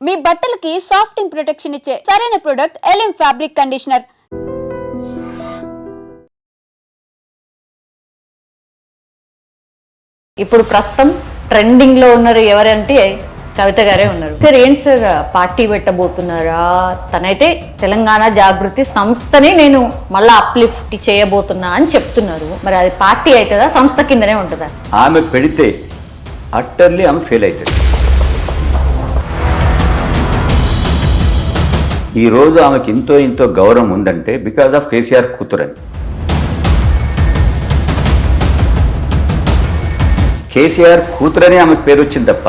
మీ బట్టలకి సాఫ్టింగ్ ప్రొటెక్షన్ ఇచ్చే సరైన ప్రొడక్ట్ ఎలిమ్ ఫ్యాబ్రిక్ కండిషనర్. ఇప్పుడు ప్రస్తుతం ట్రెండింగ్ లో ఉన్నారు ఎవరంటే కవిత గారే ఉన్నారు. సార్ ఏంటి సార్ పార్టీ పెట్టబోతున్నారా? తనైతే తెలంగాణ జాగృతి సంస్థని నేను మళ్ళీ అప్లిఫ్ట్ చేయబోతున్నా అని చెప్తున్నారు. మరి అది పార్టీ అవుతుందా, సంస్థ కిందనే ఉంటుందా? ఆమె పెడితే అట్టర్లీ ఆమె ఫెయిల్ అవుతుంది. ఈరోజు ఆమెకి ఇంతో గౌరవం ఉందంటే బికాజ్ ఆఫ్ కేసీఆర్ కూతురని. కేసీఆర్ కూతురని ఆమె పేరు వచ్చింది తప్ప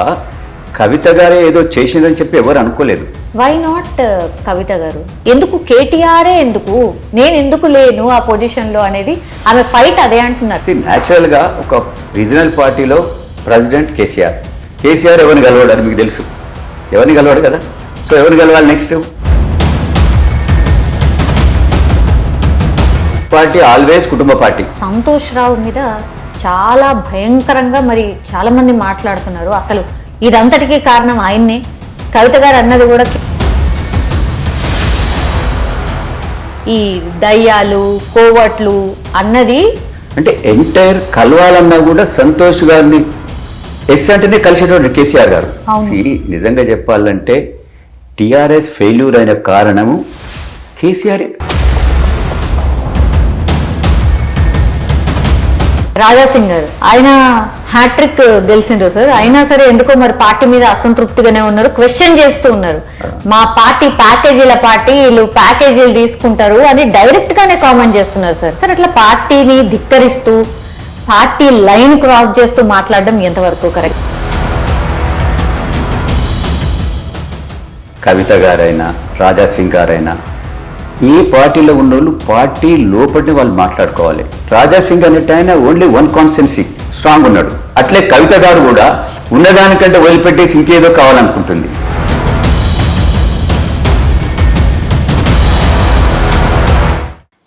కవిత గారే ఏదో చేసిందని చెప్పి ఎవరు అనుకోలేదు. వై నాట్ కవిత గారు? ఎందుకు కేటీఆరే, ఎందుకు నేను ఎందుకు లేను ఆ పొజిషన్లో అనేది ఆమె ఫైట్ అదే అంటున్నారు. న్యాచురల్గా ఒక రీజనల్ పార్టీలో ప్రెసిడెంట్ కేసీఆర్ ఎవరిని కలవాడు అని మీకు తెలుసు. ఎవరిని కలవాడు కదా. సో ఎవరిని కలవాలి నెక్స్ట్? పార్టీ ఆల్వేస్ కుటుంబ పార్టీ. సంతోష్ రావు మీద చాలా భయంకరంగా మరి చాలా మంది మాట్లాడుతున్నారు. అసలు ఇదంతటికీ కారణం ఆయన్నే. కవిత గారు అన్నది కూడా ఈ దయ్యాలు కోవట్లు అన్నది అంటే ఎంటైర్ కలవాలన్నా కూడా సంతోష్ గారిని ఎస్ అంటేనే కలిసేటువంటి కేసీఆర్ గారు. నిజంగా చెప్పాలంటే టిఆర్ఎస్ ఫెయిల్యూర్ అయిన కారణము కేసీఆర్. రాజాసింగ్ గారు ఆయన హ్యాట్రిక్ గెలిచిండ్రు సార్. అయినా సరే ఎందుకో మరి పార్టీ మీద అసంతృప్తిగానే ఉన్నారు, క్వశ్చన్ చేస్తూ ఉన్నారు. మా పార్టీ ప్యాకేజీల పార్టీ, వీళ్ళు ప్యాకేజీలు తీసుకుంటారు అని డైరెక్ట్ గానే కామెంట్ చేస్తున్నారు సార్. సార్ అట్లా పార్టీని ధిక్కరిస్తూ పార్టీ లైన్ క్రాస్ చేస్తూ మాట్లాడడం ఎంతవరకు కరెక్ట్? కవిత గారైనా రాజాసింగ్ గారైనా ఈ పార్టీలో ఉన్న వాళ్ళు పార్టీ లోపలిని వాళ్ళు మాట్లాడుకోవాలి. రాజాసింగ్ అనేట ఆయన ఓన్లీ వన్ కాన్స్టెన్సీ స్ట్రాంగ్ ఉన్నాడు. అట్లే కవిత గారు కూడా ఉన్నదానికంటే వదిలిపెట్టేసి ఇంకేదో కావాలనుకుంటుంది.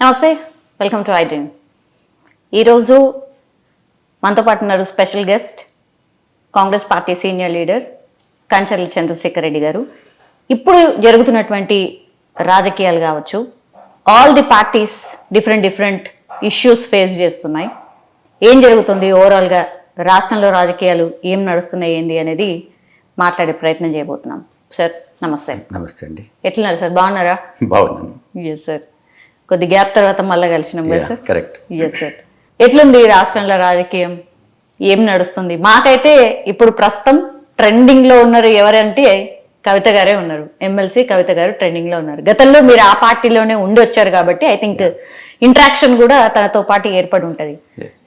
నమస్తే, వెల్కమ్ టు ఐ డ్రీమ్. ఈరోజు మనతో పాటు ఉన్నారు special guest, Congress party senior leader Kancharla Chandrasekhar Reddy గారు. ఇప్పుడు జరుగుతున్నటువంటి రాజకీయాలు కావచ్చు, all the parties different issues face చేస్తున్నాయి. ఏం జరుగుతుంది ఓవరాల్గా రాష్ట్రంలో, రాజకీయాలు ఏం నడుస్తున్నాయి ఏంది అనేది మాట్లాడే ప్రయత్నం చేయబోతున్నాం. సార్ నమస్తే. నమస్తే అండి. ఎట్లున్నారు సార్? బాగున్నారా? బాగున్నాను. Yes sir. కొద్ది గ్యాప్ తర్వాత మళ్ళీ కలిసినాం కదా సార్. కరెక్ట్. Yes sir. ఎట్లుంది రాష్ట్రంలో రాజకీయం, ఏం నడుస్తుంది? మాకైతే ఇప్పుడు ప్రస్తుతం ట్రెండింగ్లో ఉన్నారు ఎవరంటే కవిత గారే ఉన్నారు. ఎమ్మెల్సీ కవిత గారు ట్రెండింగ్ లో ఉన్నారు. గతంలో మీరు ఆ పార్టీలోనే ఉండి వచ్చారు కాబట్టి ఐ థింక్ ఇంటరాక్షన్ కూడా తనతో పాటు ఏర్పడి ఉంటది.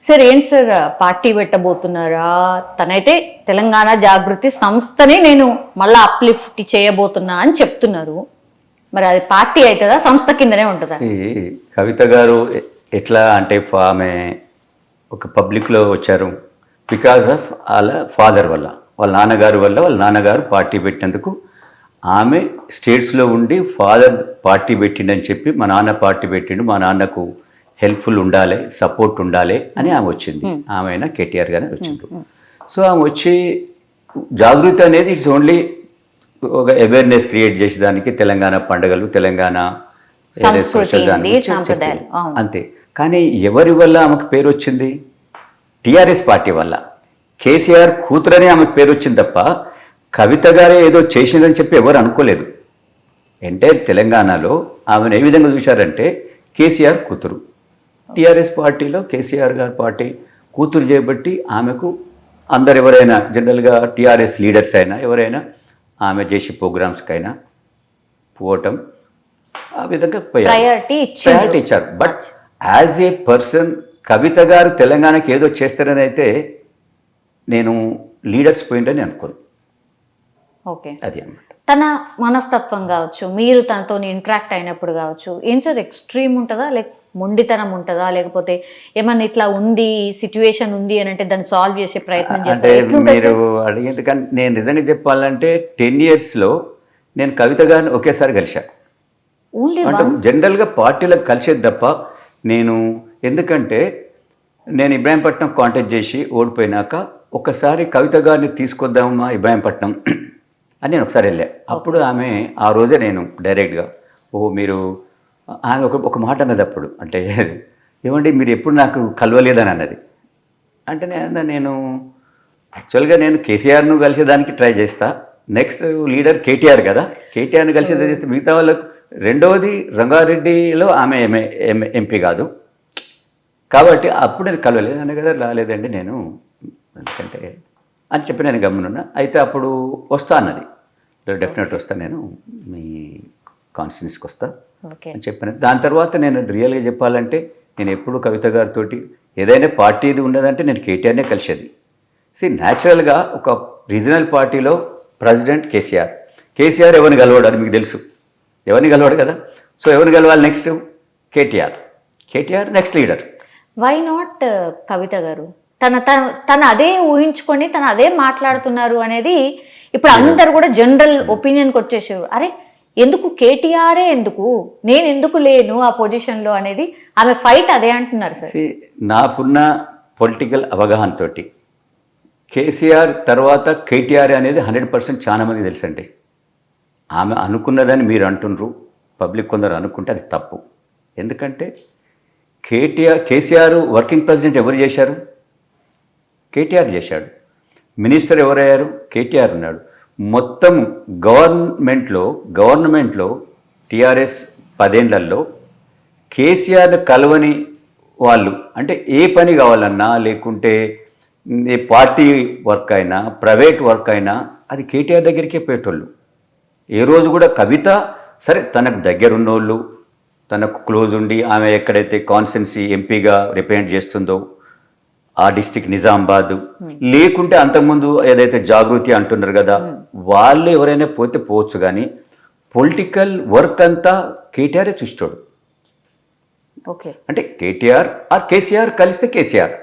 సార్ ఏంటి సార్ పార్టీ పెట్టబోతున్నారా? తనైతే తెలంగాణ జాగృతి సంస్థని నేను మళ్ళీ అప్లిఫ్ట్ చేయబోతున్నా అని చెప్తున్నారు. మరి అది పార్టీ అవుతుందా, సంస్థ కిందనే ఉంటుందా? కవిత గారు ఎట్లా అంటే ఆమె ఒక పబ్లిక్లో వచ్చారు బికాజ్ ఆఫ్ వాళ్ళ ఫాదర్ వల్ల, వాళ్ళ నాన్నగారు వల్ల. వాళ్ళ నాన్నగారు పార్టీ పెట్టినందుకు ఆమె స్టేట్స్లో ఉండి ఫాదర్ పార్టీ పెట్టిండని చెప్పి మా నాన్న పార్టీ పెట్టిండు, మా నాన్నకు హెల్ప్ఫుల్ ఉండాలి, సపోర్ట్ ఉండాలి అని ఆమె వచ్చింది. ఆమె అయినా కేటీఆర్ గానే వచ్చిండు. సో ఆమె వచ్చి జాగృతి అనేది ఇట్స్ ఓన్లీ ఒక అవేర్నెస్ క్రియేట్ చేసేదానికి, తెలంగాణ పండుగలు, తెలంగాణ అంతే. కానీ ఎవరి వల్ల ఆమెకు పేరు వచ్చింది? టిఆర్ఎస్ పార్టీ వల్ల. కేసీఆర్ కూతురని ఆమెకు పేరు వచ్చింది తప్ప కవిత గారే ఏదో చేసిందని చెప్పి ఎవరు అనుకోలేదు. ఎంటైర్ తెలంగాణలో ఆమెను ఏ విధంగా చూశారంటే కేసీఆర్ కూతురు. టీఆర్ఎస్ పార్టీలో కేసీఆర్ గారి పార్టీ కూతురు చేయబట్టి ఆమెకు అందరు ఎవరైనా జనరల్గా టీఆర్ఎస్ లీడర్స్ అయినా ఎవరైనా ఆమె చేసే ప్రోగ్రామ్స్కైనా పోవటం ఆ విధంగా ప్రయారిటీ ఇచ్చారు. బట్ యాజ్ ఏ పర్సన్ కవిత గారు తెలంగాణకి ఏదో చేస్తారని అయితే నేను లీడర్స్ పోయిందని అనుకోను. ఓకే, అది అన్నమాట. తన మనస్తత్వం కావచ్చు, మీరు తనతో ఇంటరాక్ట్ అయినప్పుడు కావచ్చు, ఏం సార్ ఎక్స్ట్రీమ్ ఉంటుందా, మొండితనం ఉంటుందా, లేకపోతే ఏమన్నా ఇట్లా ఉంది సిచ్యువేషన్ ఉంది అని అంటే దాన్ని సాల్వ్ చేసే ప్రయత్నం చేస్తారు? మీరు అడిగేది కానీ నేను నిజంగా చెప్పాలంటే 10 yearsలో నేను కవిత గారిని ఒకేసారి కలిశాను. అంటే జనరల్గా పార్టీలకు కలిసేది తప్ప నేను, ఎందుకంటే నేను ఇబ్రాహీంపట్నం కాంటాక్ట్ చేసి ఓడిపోయినాక ఒకసారి కవిత గారిని తీసుకొద్దామా ఇబ్రాహీంపట్నం, అని నేను ఒకసారి వెళ్ళా. అప్పుడు ఆమె ఆ రోజే నేను డైరెక్ట్గా మీరు ఆమె ఒక మాట అన్నది అప్పుడు, అంటే ఏమండి మీరు ఎప్పుడు నాకు కలవలేదని అన్నది. అంటే నేను యాక్చువల్గా నేను కేసీఆర్ను కలిసేదానికి ట్రై చేస్తా, నెక్స్ట్ లీడర్ కేటీఆర్ కదా, కేటీఆర్ని కలిసి ట్రై చేస్తే మిగతా వాళ్ళకు. రెండవది రంగారెడ్డిలో ఆమె ఎంపీ కాదు కాబట్టి అప్పుడు నేను కలవలేదు అనే కదా, రాలేదండి నేను, ఎందుకంటే అని చెప్పి నేను గమనున్నా. అయితే అప్పుడు వస్తా అన్నది, డెఫినెట్ వస్తా, నేను మీ కాన్స్టిట్యున్సీకి వస్తా అని చెప్పాను. దాని తర్వాత నేను రియల్గా చెప్పాలంటే నేను ఎప్పుడు కవిత గారితో ఏదైనా పార్టీది ఉన్నదంటే నేను కేటీఆర్నే కలిసేది. న్యాచురల్గా ఒక రీజనల్ పార్టీలో ప్రెసిడెంట్ కేసీఆర్ ఎవరిని కలవాడు అని మీకు తెలుసు, ఎవరిని కలవాడు కదా. సో ఎవరిని కలవాలి, next KTR next leader. Why not Kavitha garu? తన అదే ఊహించుకొని తను అదే మాట్లాడుతున్నారు అనేది ఇప్పుడు అందరు కూడా జనరల్ ఒపీనియన్కి వచ్చేసారు. అరే ఎందుకు కేటీఆరే, ఎందుకు నేను ఎందుకు లేను ఆ పొజిషన్లో అనేది ఆమె ఫైట్ అదే అంటున్నారు సార్. నాకున్న పొలిటికల్ అవగాహనతోటి కేసీఆర్ తర్వాత కేటీఆర్ అనేది 100% చాలా మంది తెలుసండి. ఆమె అనుకున్నదని మీరు అంటున్నారు, పబ్లిక్ కొందరు అనుకుంటే అది తప్పు. ఎందుకంటే కేసీఆర్ వర్కింగ్ ప్రెసిడెంట్ ఎవరు చేశారు? కేటీఆర్ చేశాడు. మినిస్టర్ ఎవరయ్యారు? కేటీఆర్ ఉన్నాడు. మొత్తం గవర్నమెంట్లో టీఆర్ఎస్ 10 ఏళ్లలో కేసీఆర్ కలవని వాళ్ళు అంటే ఏ పని కావాలన్నా, లేకుంటే ఏ పార్టీ వర్క్ అయినా, ప్రైవేట్ వర్క్ అయినా అది కేటీఆర్ దగ్గరికే పోయేటోళ్ళు. ఏ రోజు కూడా కవిత సరే తనకు దగ్గరున్నోళ్ళు, తనకు క్లోజ్ ఉండి ఆమె ఎక్కడైతే కాన్స్టిట్యున్సీ ఎంపీగా రిప్రజెంట్ చేస్తుందో ఆ డిస్టిక్ నిజామాబాద్, లేకుంటే అంతకుముందు ఏదైతే జాగృతి అంటున్నారు కదా, వాళ్ళు ఎవరైనా పోతే పోవచ్చు, కానీ పొలిటికల్ వర్క్ అంతా కేటీఆరే చూస్తాడు. ఓకే, అంటే కేసీఆర్ కలిస్తే కేసీఆర్,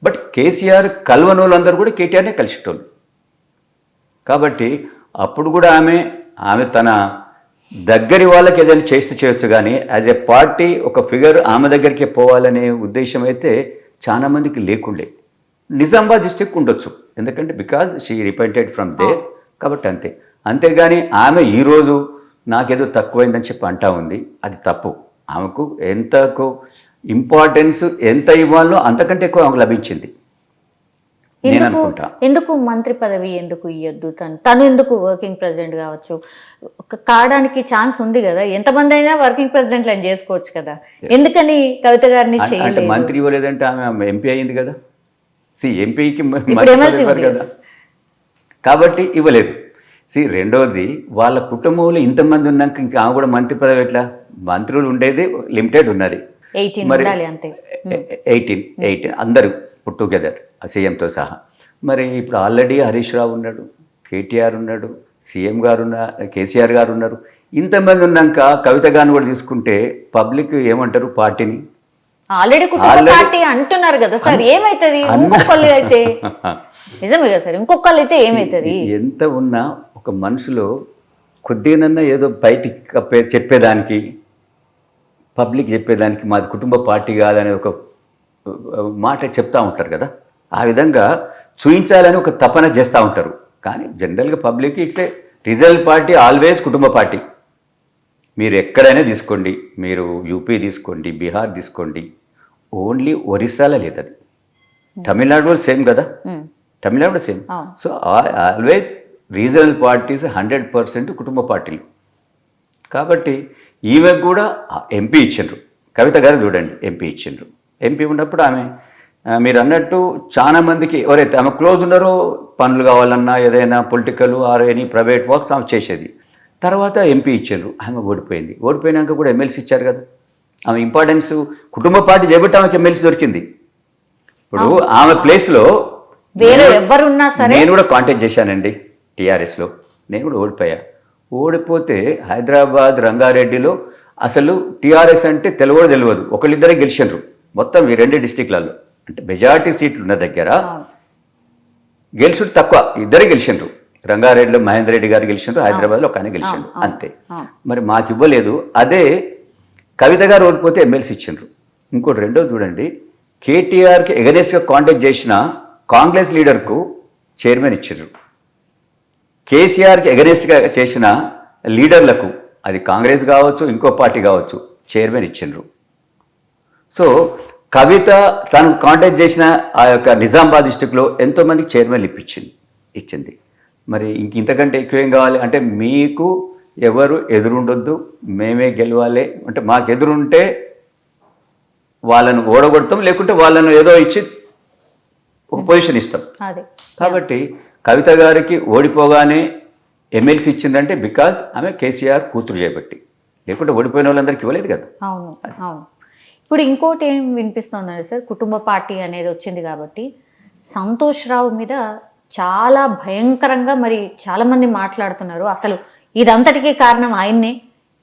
బట్ కేసీఆర్ కలవని వాళ్ళందరూ కూడా కేటీఆర్నే కలిసేటోళ్ళు. కాబట్టి అప్పుడు కూడా ఆమె తన దగ్గరి వాళ్ళకి ఏదైనా చేస్తే చేయొచ్చు, కానీ యాజ్ ఎ పార్టీ ఒక ఫిగర్ ఆమె దగ్గరికే పోవాలనే ఉద్దేశం అయితే చాలా మందికి లేకుండే. నిజామాబాద్ డిస్ట్రిక్ట్ ఉండొచ్చు, ఎందుకంటే because she repented from there, కాబట్టి అంతేగాని ఆమె ఈరోజు నాకేదో తక్కువైందని చెప్పి అంటా ఉంది, అది తప్పు. ఆమెకు ఎంతకు ఇంపార్టెన్స్ ఎంత ఇవ్వాలో అంతకంటే ఎక్కువ ఆమెకు లభించింది నేను అనుకుంటా. ఎందుకు మంత్రి పదవి ఎందుకు ఇవ్వద్దు? తను ఎందుకు వర్కింగ్ ప్రెసిడెంట్ కావచ్చు, కావడానికి ఛాన్స్ ఉంది కదా, ఎంతమంది అయినా వర్కింగ్ ప్రెసిడెంట్ అని చేసుకోవచ్చు కదా, ఎందుకని కవిత గారిని చేయలేదు? మంత్రి ఇవ్వలేదంటే ఆమె ఎంపీ అయింది కదా, ఎంపీకి కదా, కాబట్టి ఇవ్వలేదు. రెండోది వాళ్ళ కుటుంబంలో ఇంతమంది ఉన్నాక ఇంకా ఆమె కూడా మంత్రి పదవి ఎట్లా? మంత్రులు ఉండేది లిమిటెడ్ ఉన్నది, 18 అందరూ పుట్ టుగెదర్ సీఎంతో సహా. మరి ఇప్పుడు ఆల్రెడీ హరీష్ రావు ఉన్నాడు, కేటీఆర్ ఉన్నాడు, సీఎం గారు కేసీఆర్ గారు ఉన్నారు. ఇంతమంది ఉన్నాక కవిత గారిని కూడా తీసుకుంటే పబ్లిక్ ఏమంటారు? పార్టీని ఆల్రెడీ పార్టీ అంటున్నారు కదా సార్, ఏమైతుంది? ఇంకొకళ్ళు అయితే నిజమే కదా సార్, ఇంకొకళ్ళు అయితే ఏమైతుంది? ఎంత ఉన్నా ఒక మనుషులో కొద్దిగానన్నా ఏదో బయటికి చెప్పేదానికి, పబ్లిక్ చెప్పేదానికి మాది కుటుంబ పార్టీ కాదనే ఒక మాట చెప్తూ ఉంటారు కదా, ఆ విధంగా చూయించాలని ఒక తపన చేస్తూ ఉంటారు. కానీ జనరల్గా public it's a regional party, always కుటుంబ పార్టీ. మీరు ఎక్కడైనా తీసుకోండి, మీరు యూపీ తీసుకోండి, బీహార్ తీసుకోండి, ఓన్లీ ఒరిస్సాలో లేదు అది. తమిళనాడు కూడా సేమ్ కదా, తమిళనాడు కూడా same. So always regional parties 100% కుటుంబ పార్టీలు. కాబట్టి ఈమెకు కూడా ఎంపీ ఇచ్చిండ్రు, కవిత గారు చూడండి ఎంపీ ఇచ్చిండ్రు. ఎంపీ ఉన్నప్పుడు ఆమె మీరు అన్నట్టు చాలా మందికి ఎవరైతే ఆమె క్లోజ్ ఉన్నారో పనులు కావాలన్నా ఏదైనా political or any private works ఆమె చేసేది. తర్వాత ఎంపీ ఇచ్చారు, ఆమె ఓడిపోయింది. ఓడిపోయినాక కూడా ఎమ్మెల్సీ ఇచ్చారు కదా, ఆమె ఇంపార్టెన్స్ కుటుంబ పార్టీ చేపట్టి ఆమెకి ఎమ్మెల్సీ దొరికింది. ఇప్పుడు ఆమె ప్లేస్లో నేను కూడా కాంటాక్ట్ చేశానండి టీఆర్ఎస్లో, నేను కూడా ఓడిపోతే హైదరాబాద్ రంగారెడ్డిలో అసలు టీఆర్ఎస్ అంటే తెలియదు, ఒకళ్ళిద్దరే గెలిచిండ్రు మొత్తం ఈ 2 డిస్టిక్లలో. అంటే మెజారిటీ సీట్లు ఉన్న దగ్గర గెలుచుడు తక్కువ, ఇద్దరే గెలిచిండ్రు. రంగారెడ్డిలో మహేందర్ రెడ్డి గారు గెలిచిండ్రు, హైదరాబాద్లో ఒక ఆయన గెలిచిండ్రు, అంతే. మరి మాకు ఇవ్వలేదు. అదే కవిత గారు ఓడిపోతే ఎమ్మెల్సీ ఇచ్చిండ్రు. ఇంకోటి రెండోది చూడండి, కేటీఆర్కి ఎగనెస్ట్గా కాంటాక్ట్ చేసిన కాంగ్రెస్ లీడర్కు చైర్మన్ ఇచ్చిండ్రు. కేసీఆర్కి ఎగనెస్ట్గా చేసిన లీడర్లకు, అది కాంగ్రెస్ కావచ్చు ఇంకో పార్టీ కావచ్చు, చైర్మన్ ఇచ్చిండ్రు. సో కవిత తను కాంటాక్ట్ చేసిన ఆ యొక్క నిజామాబాద్ డిస్టిక్లో ఎంతోమందికి చైర్మన్లు ఇచ్చింది. మరి ఇంతకంటే ఎక్కువేం కావాలి అంటే, మీకు ఎవరు ఎదురుండొద్దు, మేమే గెలవాలి అంటే, మాకు ఎదురుంటే వాళ్ళను ఓడగొడతాం, లేకుంటే వాళ్ళను ఏదో ఇచ్చి ఒక పొజిషన్ ఇస్తాం. కాబట్టి కవిత గారికి ఓడిపోగానే ఎమ్మెల్సీ ఇచ్చిందంటే బికాజ్ ఆమె కేసీఆర్ కూతురు చేయబట్టి, లేకుంటే ఓడిపోయిన వాళ్ళందరికీ ఇవ్వలేదు కదా. అవును అవును. ఇప్పుడు ఇంకోటి ఏం వినిపిస్తుందండి సార్, కుటుంబ పార్టీ అనేది వచ్చింది కాబట్టి సంతోష్ రావు మీద చాలా భయంకరంగా మరి చాలామంది మాట్లాడుతున్నారు. అసలు ఇదంతటికీ కారణం ఆయన్నే.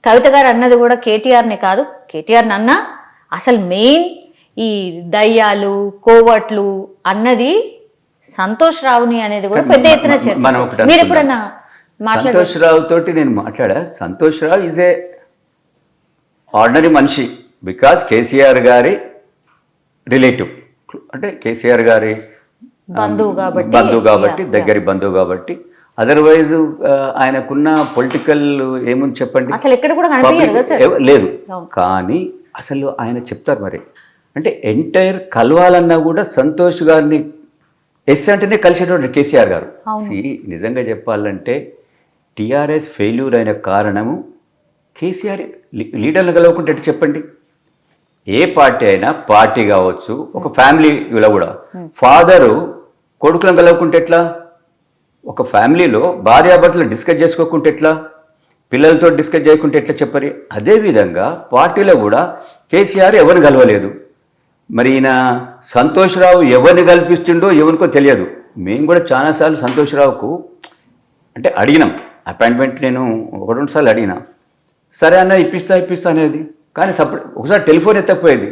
కవిత గారు అన్నది కూడా కేటీఆర్నే కాదు, కేటీఆర్ని అన్నా అసలు మెయిన్ ఈ దయ్యాలు కోవట్లు అన్నది సంతోష్ రావుని అనేది కూడా పెద్ద ఎత్తున చర్చ. మీరు ఎప్పుడన్నా సంతోష్ రావు తోటి నేను మాట్లాడా. సంతోష్ రావు ఈజ్ ఏ ఆర్డినరీ మనిషి, బికాజ్ కేసీఆర్ గారి రిలేటివ్, అంటే కేసీఆర్ గారి బంధువు కాబట్టి దగ్గరి బంధువు కాబట్టి. అదర్వైజ్ ఆయనకున్న పొలిటికల్ ఏముంది చెప్పండి, అసలు ఎక్కడ కూడా లేదు. కానీ అసలు ఆయన చెప్తారు మరి, అంటే ఎంటైర్ కలవాలన్నా కూడా సంతోష్ గారిని ఎస్ అంటేనే కలిసేటువంటి కేసీఆర్ గారు. నిజంగా చెప్పాలంటే టీఆర్ఎస్ ఫెయిల్యూర్ అయిన కారణము కేసీఆర్. లీడర్లు కలవకుంటే ఎట్లా చెప్పండి? ఏ పార్టీ అయినా, పార్టీ కావచ్చు, ఒక ఫ్యామిలీలో కూడా ఫాదరు కొడుకులను కలవకుంటే ఎట్లా? ఒక ఫ్యామిలీలో భార్యాభర్తలు డిస్కస్ చేసుకోకుంటే ఎట్లా? పిల్లలతో డిస్కస్ చేయకుంటే ఎట్లా చెప్పరి? అదేవిధంగా పార్టీలో కూడా కేసీఆర్ ఎవరిని కలవలేదు. మరి ఈయన సంతోష్ రావు ఎవరిని కల్పిస్తుండో ఎవరికో తెలియదు. మేము కూడా చాలాసార్లు సంతోష్ రావుకు అంటే అడిగినాం అపాయింట్మెంట్, నేను 1-2 సార్లు అడిగినా. సరే అన్న ఇప్పిస్తా అనేది, కానీ ఒకసారి టెలిఫోన్ ఎత్తకపోయేది.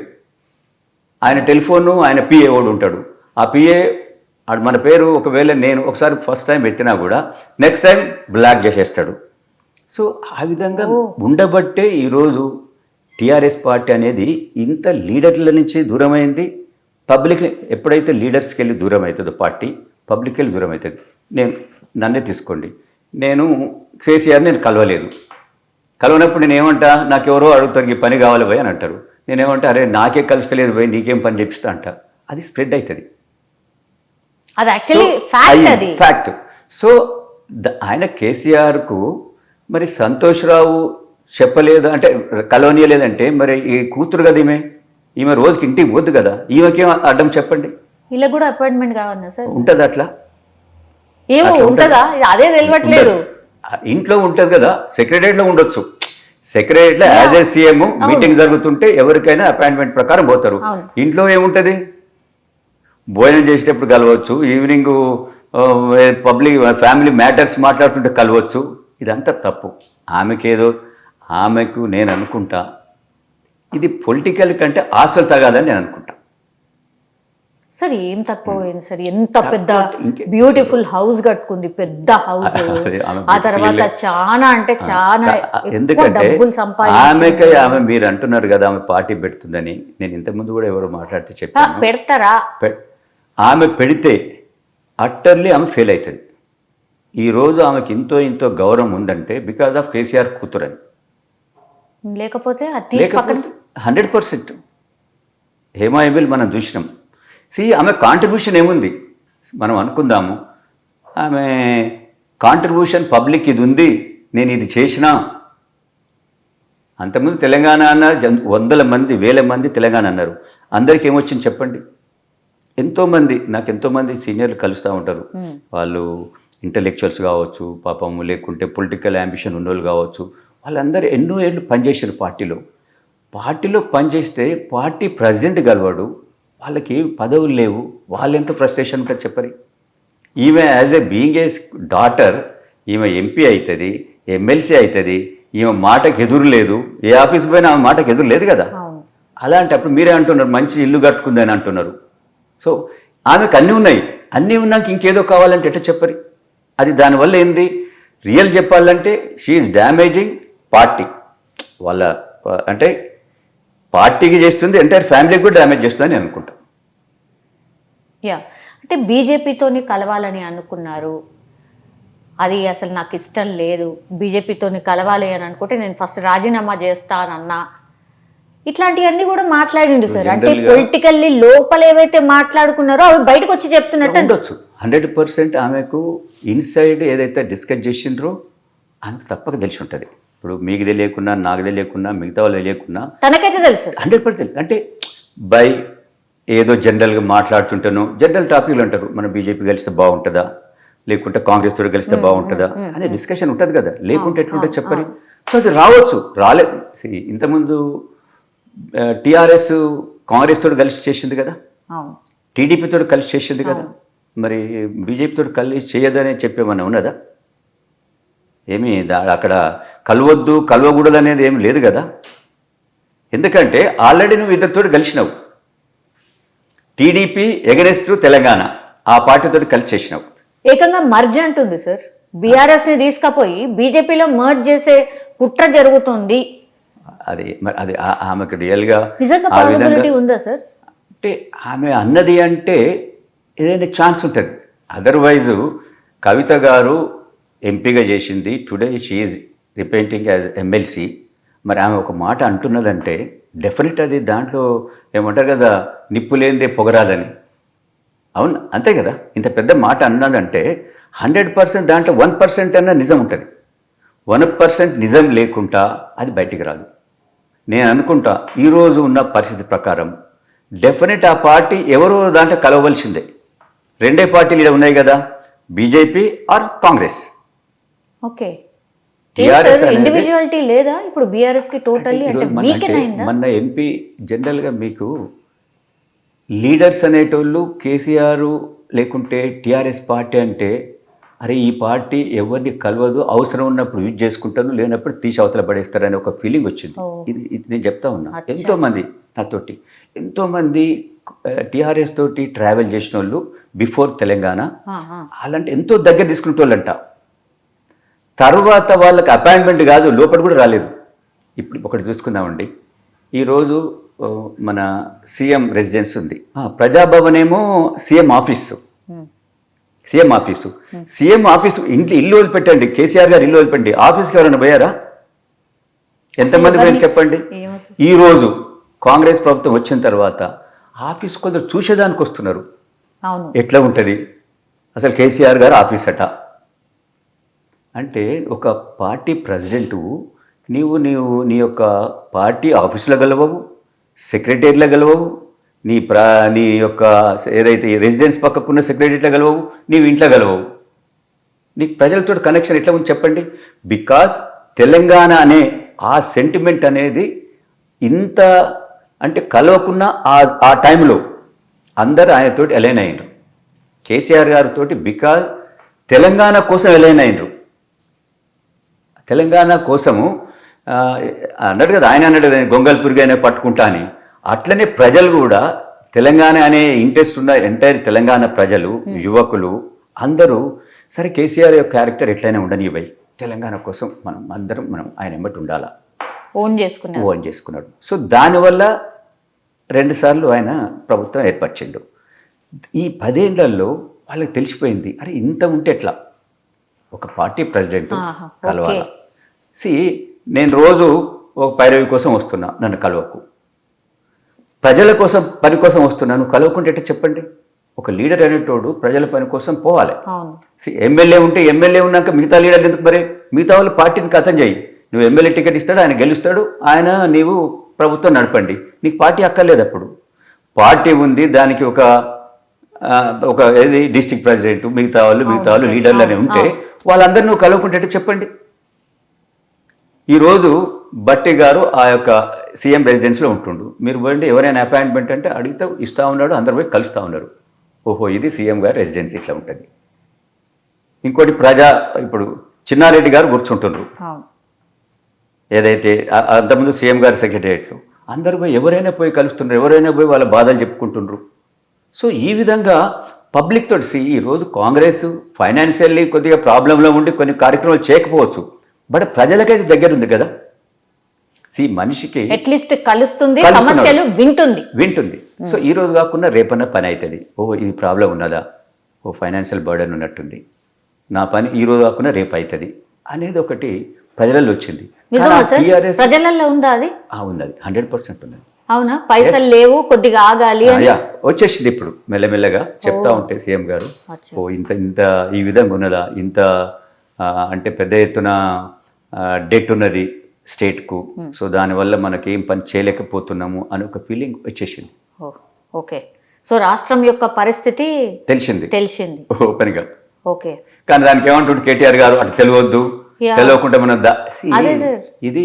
ఆయన టెలిఫోను ఆయన పిఏ ఓడు ఉంటాడు, ఆ పిఏ మన పేరు ఒకవేళ నేను ఒకసారి ఫస్ట్ టైం ఎత్తినా కూడా నెక్స్ట్ టైం బ్లాక్ చేసేస్తాడు. సో ఆ విధంగా ఉండబట్టే ఈరోజు టీఆర్ఎస్ పార్టీ అనేది ఇంత లీడర్ల నుంచి దూరమైంది. పబ్లిక్ ఎప్పుడైతే లీడర్స్కి వెళ్ళి దూరం అవుతుందో పార్టీ, పబ్లిక్ వెళ్ళి దూరం అవుతుంది. నన్నే తీసుకోండి, నేను కేసీఆర్ నేను కలవనప్పుడు నేను ఏమంటా, నాకెవరో అడుగుతారు ఈ పని కావాలి పోయి అని అంటారు. నేనేమంటా, అరే నాకే కలుస్తలేదు పోయి నీకేం పని చేపిస్తా అంట. అది స్ప్రెడ్ అవుతుంది, ఫ్యాక్ట్. సో ఆయన కేసీఆర్కు మరి సంతోష్ రావు చెప్పలేదు అంటే, కలవనీయలేదంటే మరి ఈ కూతురు కదా ఈమె రోజుకి ఇంటికి పోద్దు కదా, ఈమెకేం అడ్డం చెప్పండి? ఇలా కూడా అపాయింట్మెంట్ కావాలన్నా సార్? ఉంటుంది అట్లా, ఏమో ఉంటుందా? అదే తెలియట్లేదు. ఇంట్లో ఉంటుంది కదా, సెక్రటరియట్లో ఉండొచ్చు. సెక్రటరియట్లో యాజ్ ఏ సీఎం మీటింగ్ జరుగుతుంటే ఎవరికైనా అపాయింట్మెంట్ ప్రకారం పోతారు. ఇంట్లో ఏముంటుంది? భోజనం చేసేటప్పుడు కలవచ్చు, ఈవినింగ్ పబ్లిక్ ఫ్యామిలీ మ్యాటర్స్ మాట్లాడుతుంటే కలవచ్చు. ఇదంతా తప్పు. ఆమెకు నేను అనుకుంటా ఇది పొలిటికల్ కంటే ఆశలు తగాదని నేను అనుకుంటా. సార్ ఏం తక్కువ సార్, ఎంత పెద్ద బ్యూటిఫుల్ హౌస్ కట్టుకుంది, పెద్ద హౌస్. ఆ తర్వాత చాలా అంటే చాలా ఎందుకంటే ఆమె మీరు అంటున్నారు కదా ఆమె పార్టీ పెడుతుందని. నేను ఇంతకుముందు కూడా ఎవరు మాట్లాడితే చెప్పాను, పెడతారా? ఆమె పెడితే అట్టర్లీ ఆమె ఫెయిల్ అవుతుంది. ఈరోజు ఆమెకి ఇంతో గౌరవం ఉందంటే బికాజ్ ఆఫ్ కేసీఆర్ కూతురని. లేకపోతే 100% హేమాయబిల్ మనం చూసినాం. ఆమె కాంట్రిబ్యూషన్ ఏముంది మనం అనుకుందాము, ఆమె కాంట్రిబ్యూషన్ పబ్లిక్ ఇది ఉంది, నేను ఇది చేసినా. అంతకుముందు తెలంగాణ అన్నారు, 100 మంది 1000 మంది తెలంగాణ అన్నారు. అందరికీ ఏమొచ్చింది చెప్పండి? నాకు ఎంతోమంది సీనియర్లు కలుస్తూ ఉంటారు. వాళ్ళు ఇంటలెక్చువల్స్ కావచ్చు, పాపం, లేకుంటే పొలిటికల్ యాంబిషన్ ఉన్నోళ్ళు కావచ్చు. వాళ్ళందరూ ఎన్నో ఏళ్ళు పనిచేసారు పార్టీలో పనిచేస్తే పార్టీ ప్రెసిడెంట్ గెలవాడు, వాళ్ళకి పదవులు లేవు, వాళ్ళు ఎంత ఫ్రస్ట్రేషన్ ఉంటుంది చెప్పరి? ఈమె as a being a daughter, ఈమె ఎంపీ అవుతుంది, ఎమ్మెల్సీ అవుతుంది, ఈమె మాటకు ఎదురు లేదు. ఏ ఆఫీస్ పోయినా ఆమె మాటకు ఎదురు లేదు కదా. అలాంటప్పుడు మీరే అంటున్నారు మంచి ఇల్లు కట్టుకుందని అంటున్నారు. సో ఆమెకు అన్నీ ఉన్నాక ఇంకేదో కావాలంటే ఎట్లా చెప్పరి? అది దానివల్ల ఏంది? రియల్ చెప్పాలంటే షీఈస్ డ్యామేజింగ్ పార్టీ. వాళ్ళ అంటే పార్టీకి చేస్తుంది, ఎంటైర్ ఫ్యామిలీకి కూడా డ్యామేజ్ చేస్తుందని నేను అనుకుంటాను. అంటే బీజేపీతోని కలవాలని అనుకున్నారు, అది అసలు నాకు ఇష్టం లేదు, బీజేపీతో కలవాలి అని అనుకుంటే నేను ఫస్ట్ రాజీనామా చేస్తానన్నా, ఇట్లాంటివన్నీ కూడా మాట్లాడిండు సార్. అంటే పొలిటికల్లీ లోపల ఏవైతే మాట్లాడుకున్నారో అవి బయటకు వచ్చి చెప్తున్నట్టు ఉండొచ్చు. 100% ఆమెకు ఇన్సైడ్ ఏదైతే డిస్కస్ చేసిండ్రో ఆమెకు తప్పక తెలిసి ఉంటుంది. ఇప్పుడు మీకు తెలియకున్నా, నాకు తెలియకున్నా, మిగతా వాళ్ళు తెలియకున్నా తనకైతే తెలుసు 100% అంటే బై ఏదో జనరల్గా మాట్లాడుతుంటాను, జనరల్ టాపిక్లు అంటారు, మన బీజేపీ కలిస్తే బాగుంటుందా, లేకుంటే కాంగ్రెస్ తోటి కలిస్తే బాగుంటుందా అనే డిస్కషన్ ఉంటుంది కదా, లేకుంటే ఎట్లుంటుంది చెప్పని. సో అది రావచ్చు, రాలేదు. ఇంతకుముందు టీఆర్ఎస్ కాంగ్రెస్ తోటి కలిసి చేసింది కదా, టీడీపీ తోటి కలిసి చేసింది కదా, మరి బీజేపీ తోటి కలిసి చేయదని చెప్పేమన్నా ఉన్నదా? ఏమి అక్కడ కలవద్దు కలవకూడదు అనేది ఏమి లేదు కదా. ఎందుకంటే ఆల్రెడీ నువ్వు ఇద్దరితో కలిసినావు, టీడీపీ ఎగరెస్ట్ తెలంగాణ ఆ పార్టీతో కలిసి చేసినావు. ఏకంగా మర్జ్ అంటుంది సార్, బీఆర్ఎస్ ని తీసుకపోయి బీజేపీలో మర్జ్ చేసే కుట్ర జరుగుతుంది. అది అది ఆమెకు రియల్గా నిజంగా పాసిబిలిటీ ఉందా సార్? అంటే ఆమె అన్నది అంటే ఏదైనా ఛాన్స్ ఉంటుంది. అదర్వైజు కవిత గారు ఎంపీగా చేసింది, today she representing as MLC. మరి ఆమె ఒక మాట అంటున్నదంటే డెఫినెట్ అది దాంట్లో ఏమంటారు కదా, నిప్పు లేనిదే పొగరాలని. అవును, అంతే కదా. ఇంత పెద్ద మాట అన్నదంటే 100% దాంట్లో 1% అన్న నిజం ఉంటుంది. 1% నిజం లేకుండా అది బయటికి రాదు. నేను అనుకుంటా ఈరోజు ఉన్న పరిస్థితి ప్రకారం డెఫినెట్ ఆ పార్టీ ఎవరో దాంట్లో కలవవలసిందే. రెండే పార్టీలు ఇక్కడ ఉన్నాయి కదా, BJP or Congress. Okay, TRS individuality లేదా ఇప్పుడు బీఆర్ఎస్ కి టోటల్లీ? అంటే మొన్న ఎంపీ జనరల్గా మీకు లీడర్స్ అనేటోళ్ళు కేసీఆర్ లేకుంటే టీఆర్ఎస్ పార్టీ అంటే అరే ఈ పార్టీ ఎవరిని కలవదు, అవసరం ఉన్నప్పుడు యూజ్ చేసుకుంటాను, లేనప్పుడు తీసి అవతల పడేస్తారని ఒక ఫీలింగ్ వచ్చింది. ఇది నేను చెప్తా ఉన్నా. ఎంతోమంది నాతోటి ఎంతోమంది టీఆర్ఎస్ తోటి ట్రావెల్ చేసిన వాళ్ళు బిఫోర్ తెలంగాణ అలాంటి ఎంతో దగ్గర తీసుకునే వాళ్ళంట. తర్వాత వాళ్ళకి అపాయింట్మెంట్ కాదు, లోపల కూడా రాలేదు. ఇప్పుడు ఒకటి చూసుకుందామండి, ఈరోజు మన సీఎం రెసిడెన్స్ ఉంది, ప్రజాభవన్ ఏమో సీఎం ఆఫీసు. సీఎం ఆఫీసు ఇల్లు వదిలిపెట్టండి, కేసీఆర్ గారు ఇల్లు వదిలిపెట్టండి, ఆఫీస్కి ఎవరైనా పోయారా? ఎంతమంది పోయారు చెప్పండి. ఈరోజు కాంగ్రెస్ ప్రభుత్వం వచ్చిన తర్వాత ఆఫీస్ కొందరు చూసేదానికి వస్తున్నారు. ఎట్లా ఉంటుంది అసలు కేసీఆర్ గారు ఆఫీస్ అట అంటే? ఒక పార్టీ ప్రెసిడెంటు నీవు నీ యొక్క పార్టీ ఆఫీసులో గెలవవు, సెక్రటరీలో గెలవవు, నీ యొక్క ఏదైతే రెసిడెన్స్ పక్కకున్న సెక్రటరీలో గెలవవు, నీవు ఇంట్లో గెలవవు. నీకు ప్రజలతో కనెక్షన్ ఎట్లా ఉంది చెప్పండి? బికాస్ తెలంగాణ అనే ఆ సెంటిమెంట్ అనేది ఇంత అంటే కలవకున్న ఆ టైంలో అందరూ ఆయనతోటి అలైన్ అయ్యిండ్రు, కేసీఆర్ గారితో. బికాజ్ తెలంగాణ కోసం అలైన్ అయ్యిండ్రు, తెలంగాణ కోసము అన్నాడు కదా, ఆయన అన్నాడు కదా గొంగల్పూర్గా అయినా పట్టుకుంటా అని. అట్లనే ప్రజలు కూడా తెలంగాణ అనే ఇంట్రెస్ట్ ఉన్న ఎంటైర్ తెలంగాణ ప్రజలు, యువకులు అందరూ సరే కేసీఆర్ యొక్క క్యారెక్టర్ ఎట్లయినా ఉండనివ్వయి, తెలంగాణ కోసం మనం ఆయన ఎంబటి ఉండాలా ఓన్ చేసుకున్నాడు. సో దానివల్ల 2 సార్లు ఆయన ప్రభుత్వం ఏర్పరిచిండు. ఈ 10 ఏళ్లలో వాళ్ళకి తెలిసిపోయింది, అరే ఇంత ఉంటే ఎట్లా ఒక పార్టీ ప్రెసిడెంట్ కలవాలా. నేను రోజు ఒక పైరవి కోసం వస్తున్నా, నన్ను కలవకు. ప్రజల కోసం పని కోసం వస్తున్నాను, కలవకుంటే ఎట్లా చెప్పండి? ఒక లీడర్ అనేటోడు ప్రజల పని కోసం పోవాలి. ఎమ్మెల్యే ఉంటే ఎమ్మెల్యే ఉన్నాక మిగతా లీడర్ ఎందుకు? మరి మిగతా వాళ్ళు పార్టీని ఖతం చేయి. నువ్వు ఎమ్మెల్యే టికెట్ ఇస్తాడు, ఆయన గెలుస్తాడు, నీవు ప్రభుత్వం నడపండి, నీకు పార్టీ అక్కర్లేదు. అప్పుడు పార్టీ ఉంది, దానికి ఒక ఏది డిస్ట్రిక్ట్ ప్రెసిడెంట్, మిగతా వాళ్ళు లీడర్లు అని ఉంటే వాళ్ళందరూ నువ్వు కలవకుంటే చెప్పండి. ఈరోజు బట్టి గారు ఆ యొక్క సీఎం రెసిడెన్స్లో ఉంటుండు, మీరు పోయిండి ఎవరైనా అపాయింట్మెంట్ అంటే అడిగితే ఇస్తూ ఉన్నాడు, అందరు పోయి కలుస్తూ ఉన్నారు. ఓహో ఇది సీఎం గారు రెసిడెన్సీ ఇట్లా ఉంటుంది. ఇంకోటి ఇప్పుడు చిన్నారెడ్డి గారు కూర్చుంటున్నారు, ఏదైతే అంతకుముందు సీఎం గారి సెక్రటరియట్లో అందరూ పోయి ఎవరైనా పోయి కలుస్తున్నారు, ఎవరైనా పోయి వాళ్ళ బాధలు చెప్పుకుంటున్నారు. సో ఈ విధంగా పబ్లిక్ తోటి ఈరోజు కాంగ్రెస్ ఫైనాన్షియల్లీ కొద్దిగా ప్రాబ్లంలో ఉండి కొన్ని కార్యక్రమాలు చేయకపోవచ్చు, బట్ ప్రజలకైతే దగ్గర ఉంది కదా. మనిషికి అట్లీస్ట్ కలుస్తుంది, సమస్యలు వింటుంది. సో ఈ రోజు కాకుండా రేపన్న పని అవుతుంది. ఇది ప్రాబ్లం ఉన్నదా, ఫైనాన్షియల్ బర్డెన్ ఉన్నట్టుంది, నా పని ఈ రోజు కాకుండా రేపు అవుతుంది అనేది ఒకటి ప్రజలలో వచ్చింది. నిజమా సార్? టీఆర్ఎస్ ప్రజలలో ఉందా అది? ఉన్నది, 100% ఉన్నది. అవునా? పైసలు లేవు, కొద్దిగా ఆగాలి అని. వచ్చేసింది ఇప్పుడు మెల్లమెల్లగా చెప్తా ఉంటే సీఎం గారు, ఓ ఇంత ఇంత ఈ విధంగా ఉన్నదా, ఇంత అంటే పెద్ద ఎత్తున డెట్ ఉన్నది స్టేట్కు, సో దానివల్ల మనకి ఏం పని చేయలేకపోతున్నాము అని ఒక ఫీలింగ్ వచ్చేసింది. ఓకే, సో రాష్ట్రం యొక్క పరిస్థితి తెలిసింది ఓపెన్గా. ఓకే, కానీ దానికి ఏమంటుండే కేటీఆర్ గారు, అటు తెలియవద్దు, తెలియకుండా మనం ఇది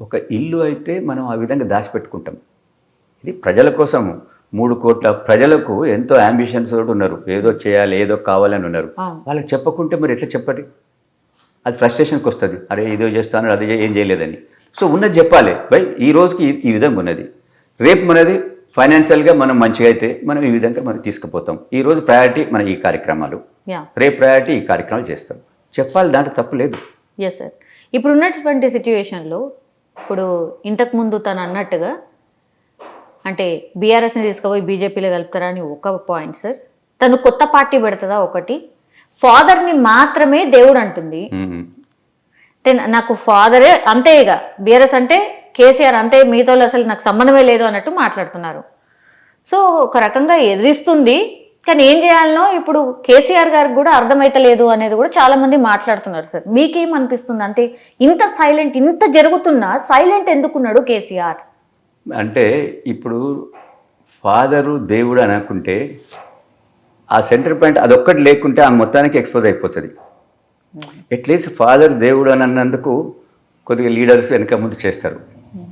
ఒక ఇల్లు అయితే మనం ఆ విధంగా దాచిపెట్టుకుంటాం. ఇది ప్రజల కోసము, 3 కోట్ల ప్రజలకు ఎంతో అంబిషన్స్ ఉన్నారు, ఏదో చేయాలి, ఏదో కావాలని ఉన్నారు. వాళ్ళకి చెప్పకుంటే మరి ఎట్లా చెప్పండి? అది ఫ్రస్ట్రేషన్కి వస్తుంది, అరే ఇదో చేస్తాను అది ఏం చేయలేదని. సో ఉన్నది చెప్పాలి, బై ఈ రోజుకి ఈ విధంగా ఉన్నది, రేపు మనది ఫైనాన్షియల్గా మనం మంచిగా అయితే మనం ఈ విధంగా మనం తీసుకుపోతాం. ఈరోజు ప్రయారిటీ మన ఈ కార్యక్రమాలు, రేపు ప్రయారిటీ ఈ కార్యక్రమాలు చేస్తాం, చెప్పాలి, దాంట్లో తప్పు లేదు. Yes sir. ఇప్పుడు ఉన్నటువంటి సిచ్యువేషన్లో ఇప్పుడు ఇంతకుముందు తను అన్నట్టుగా అంటే బీఆర్ఎస్ని తీసుకుపోయి బీజేపీలో కలుపుతారా అని ఒక పాయింట్ సార్. తను కొత్త పార్టీ పెడుతుందా ఒకటి, ఫాదర్ని మాత్రమే దేవుడు అంటుంది, నాకు ఫాదరే అంతే, ఇక బీఆర్ఎస్ అంటే కేసీఆర్ అంతే, మిగతా అసలు నాకు సంబంధమే లేదు అన్నట్టు మాట్లాడుతున్నారు. సో ఒక రకంగా ఎదిరిస్తుంది, కానీ ఏం చేయాలనో ఇప్పుడు కేసీఆర్ గారికి కూడా అర్థమైతలేదు అనేది కూడా చాలా మంది మాట్లాడుతున్నారు సార్. మీకేమనిపిస్తుంది? అంటే ఇంత సైలెంట్, ఇంత జరుగుతున్నా సైలెంట్ ఎందుకున్నాడు కేసీఆర్? అంటే ఇప్పుడు ఫాదరు దేవుడు అని అనుకుంటే ఆ సెంటర్ పాయింట్ అదొక్కటి లేకుంటే ఆ మొత్తానికి ఎక్స్పోజ్ అయిపోతుంది. అట్లీస్ట్ ఫాదర్ దేవుడు అని అన్నందుకు కొద్దిగా లీడర్స్ వెనక ముందు చేస్తారు.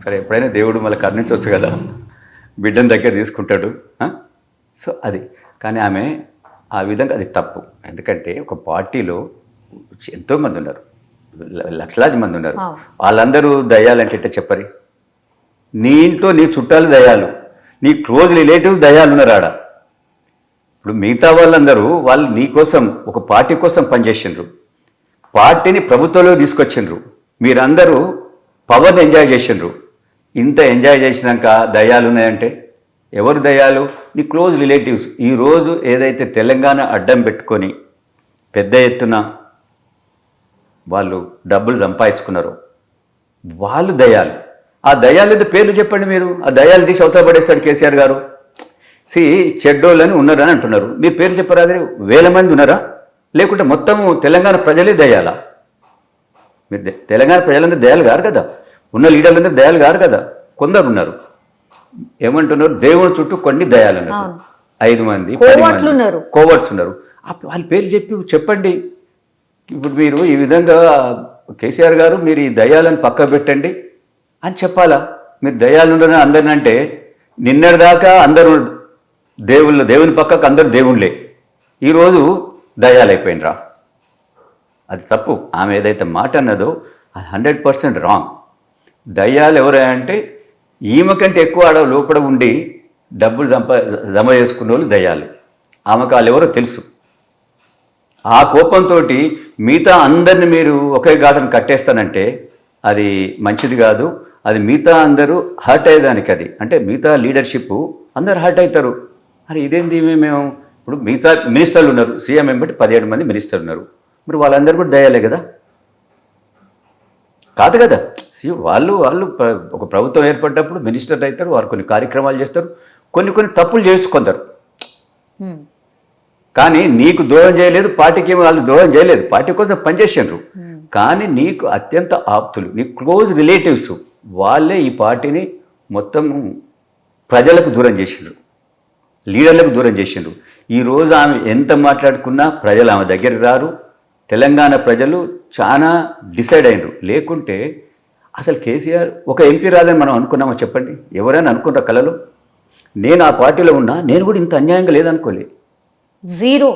సరే, ఎప్పుడైనా దేవుడు మళ్ళీ కరుణించవచ్చు కదా, బిడ్డను దగ్గర తీసుకుంటాడు. సో అది, కానీ ఆమె ఆ విధంగా అది తప్పు. ఎందుకంటే ఒక పార్టీలో ఎంతోమంది ఉన్నారు, లక్షలాది మంది ఉన్నారు, వాళ్ళందరూ దయ్యాలంటే ఎట్లా చెప్పరి? నీ ఇంట్లో నీ చుట్టాలు దయ్యాలు, నీ క్లోజ్ రిలేటివ్స్ దయ్యాలు ఉన్నారు ఆడ. ఇప్పుడు మిగతా వాళ్ళందరూ వాళ్ళు నీ కోసం ఒక పార్టీ కోసం పనిచేసిండ్రు, పార్టీని ప్రభుత్వంలో తీసుకొచ్చిండ్రు, మీరందరూ పవర్ని ఎంజాయ్ చేసిండ్రు. ఇంత ఎంజాయ్ చేసినాక దయ్యాలు ఉన్నాయంటే ఎవరు దయ్యాలు? నీ క్లోజ్ రిలేటివ్స్. ఈరోజు ఏదైతే తెలంగాణ అడ్డం పెట్టుకొని పెద్ద ఎత్తున వాళ్ళు డబ్బులు సంపాదించుకున్నారో వాళ్ళు దయ్యాలు. ఆ దయ్యాలు ఏదో పేర్లు చెప్పండి మీరు, ఆ దయ్యాలు తీసి అవతల పడేస్తాడు కేసీఆర్ గారు. చెడ్డోళ్ళని ఉన్నారని అంటున్నారు, మీరు పేర్లు చెప్పరా? అది 1000 మంది ఉన్నారా? లేకుంటే మొత్తము తెలంగాణ ప్రజలే దయ్యాలా? మీరు తెలంగాణ ప్రజలందరూ దయాలు గారు కదా, ఉన్న లీడర్లందరూ దయాలు గారు కదా, కొందరు ఉన్నారు. ఏమంటున్నారు? దేవుని చుట్టూ కొన్ని దయాలు ఉన్నారు, 5 మంది 10 మంది కోవర్ట్స్ ఉన్నారు. వాళ్ళ పేర్లు చెప్పండి. ఇప్పుడు మీరు ఈ విధంగా కేసీఆర్ గారు మీరు ఈ దయాలను పక్క పెట్టండి అని చెప్పాలా? మీరు దయాలు ఉండని అందరిని అంటే నిన్నటిదాకా అందరూ దేవుని పక్కకు అందరూ దేవుళ్ళే, ఈరోజు దయాలు అయిపోయినరా? అది తప్పు. ఆమె ఏదైతే మాట అన్నదో అది 100% రాంగ్. దయ్యాలు ఎవరంటే ఈమె కంటే ఎక్కువ ఆడ లోపల ఉండి డబ్బులు జమ చేసుకున్న వాళ్ళు దయ్యాలు. ఆమెకు వాళ్ళు ఎవరో తెలుసు. ఆ కోపంతో మిగతా అందరిని మీరు ఒకే ఘాటను కట్టేస్తానంటే అది మంచిది కాదు. అది మిగతా అందరూ హర్ట్ అయ్యేదానికి, అది అంటే మిగతా లీడర్షిప్ అందరు హర్ట్ అవుతారు. అరే ఇదేంది, మేము ఇప్పుడు మిగతా మినిస్టర్లు ఉన్నారు, సీఎం ఎంబట్టి 17 మంది మినిస్టర్లు ఉన్నారు, మరి వాళ్ళందరూ కూడా దయాలే కదా? కాదు కదా. వాళ్ళు ఒక ప్రభుత్వం ఏర్పడ్డప్పుడు మినిస్టర్లు అవుతారు, వారు కొన్ని కార్యక్రమాలు చేస్తారు, కొన్ని తప్పులు చేసుకుంటారు. కానీ నీకు ద్రోహం చేయలేదు, పార్టీకి వాళ్ళు ద్రోహం చేయలేదు, పార్టీ కోసం పనిచేసారు. కానీ నీకు అత్యంత ఆప్తులు, నీ క్లోజ్ రిలేటివ్స్ వాళ్ళే ఈ పార్టీని మొత్తం ప్రజలకు దూరం చేసిండ్రు, లీడర్లకు దూరం చేసిండ్రు. ఈరోజు ఆమె ఎంత మాట్లాడుకున్నా ప్రజలు ఆమె దగ్గరికి రారు. తెలంగాణ ప్రజలు చాలా డిసైడ్ అయినరు. లేకుంటే అసలు కేసీఆర్ ఒక ఎంపీ రాదని మనం అనుకున్నామో చెప్పండి? ఎవరైనా అనుకుంటారు కళలో? నేను ఆ పార్టీలో ఉన్నా నేను కూడా ఇంత అన్యాయంగా లేదనుకోలే. జీరో.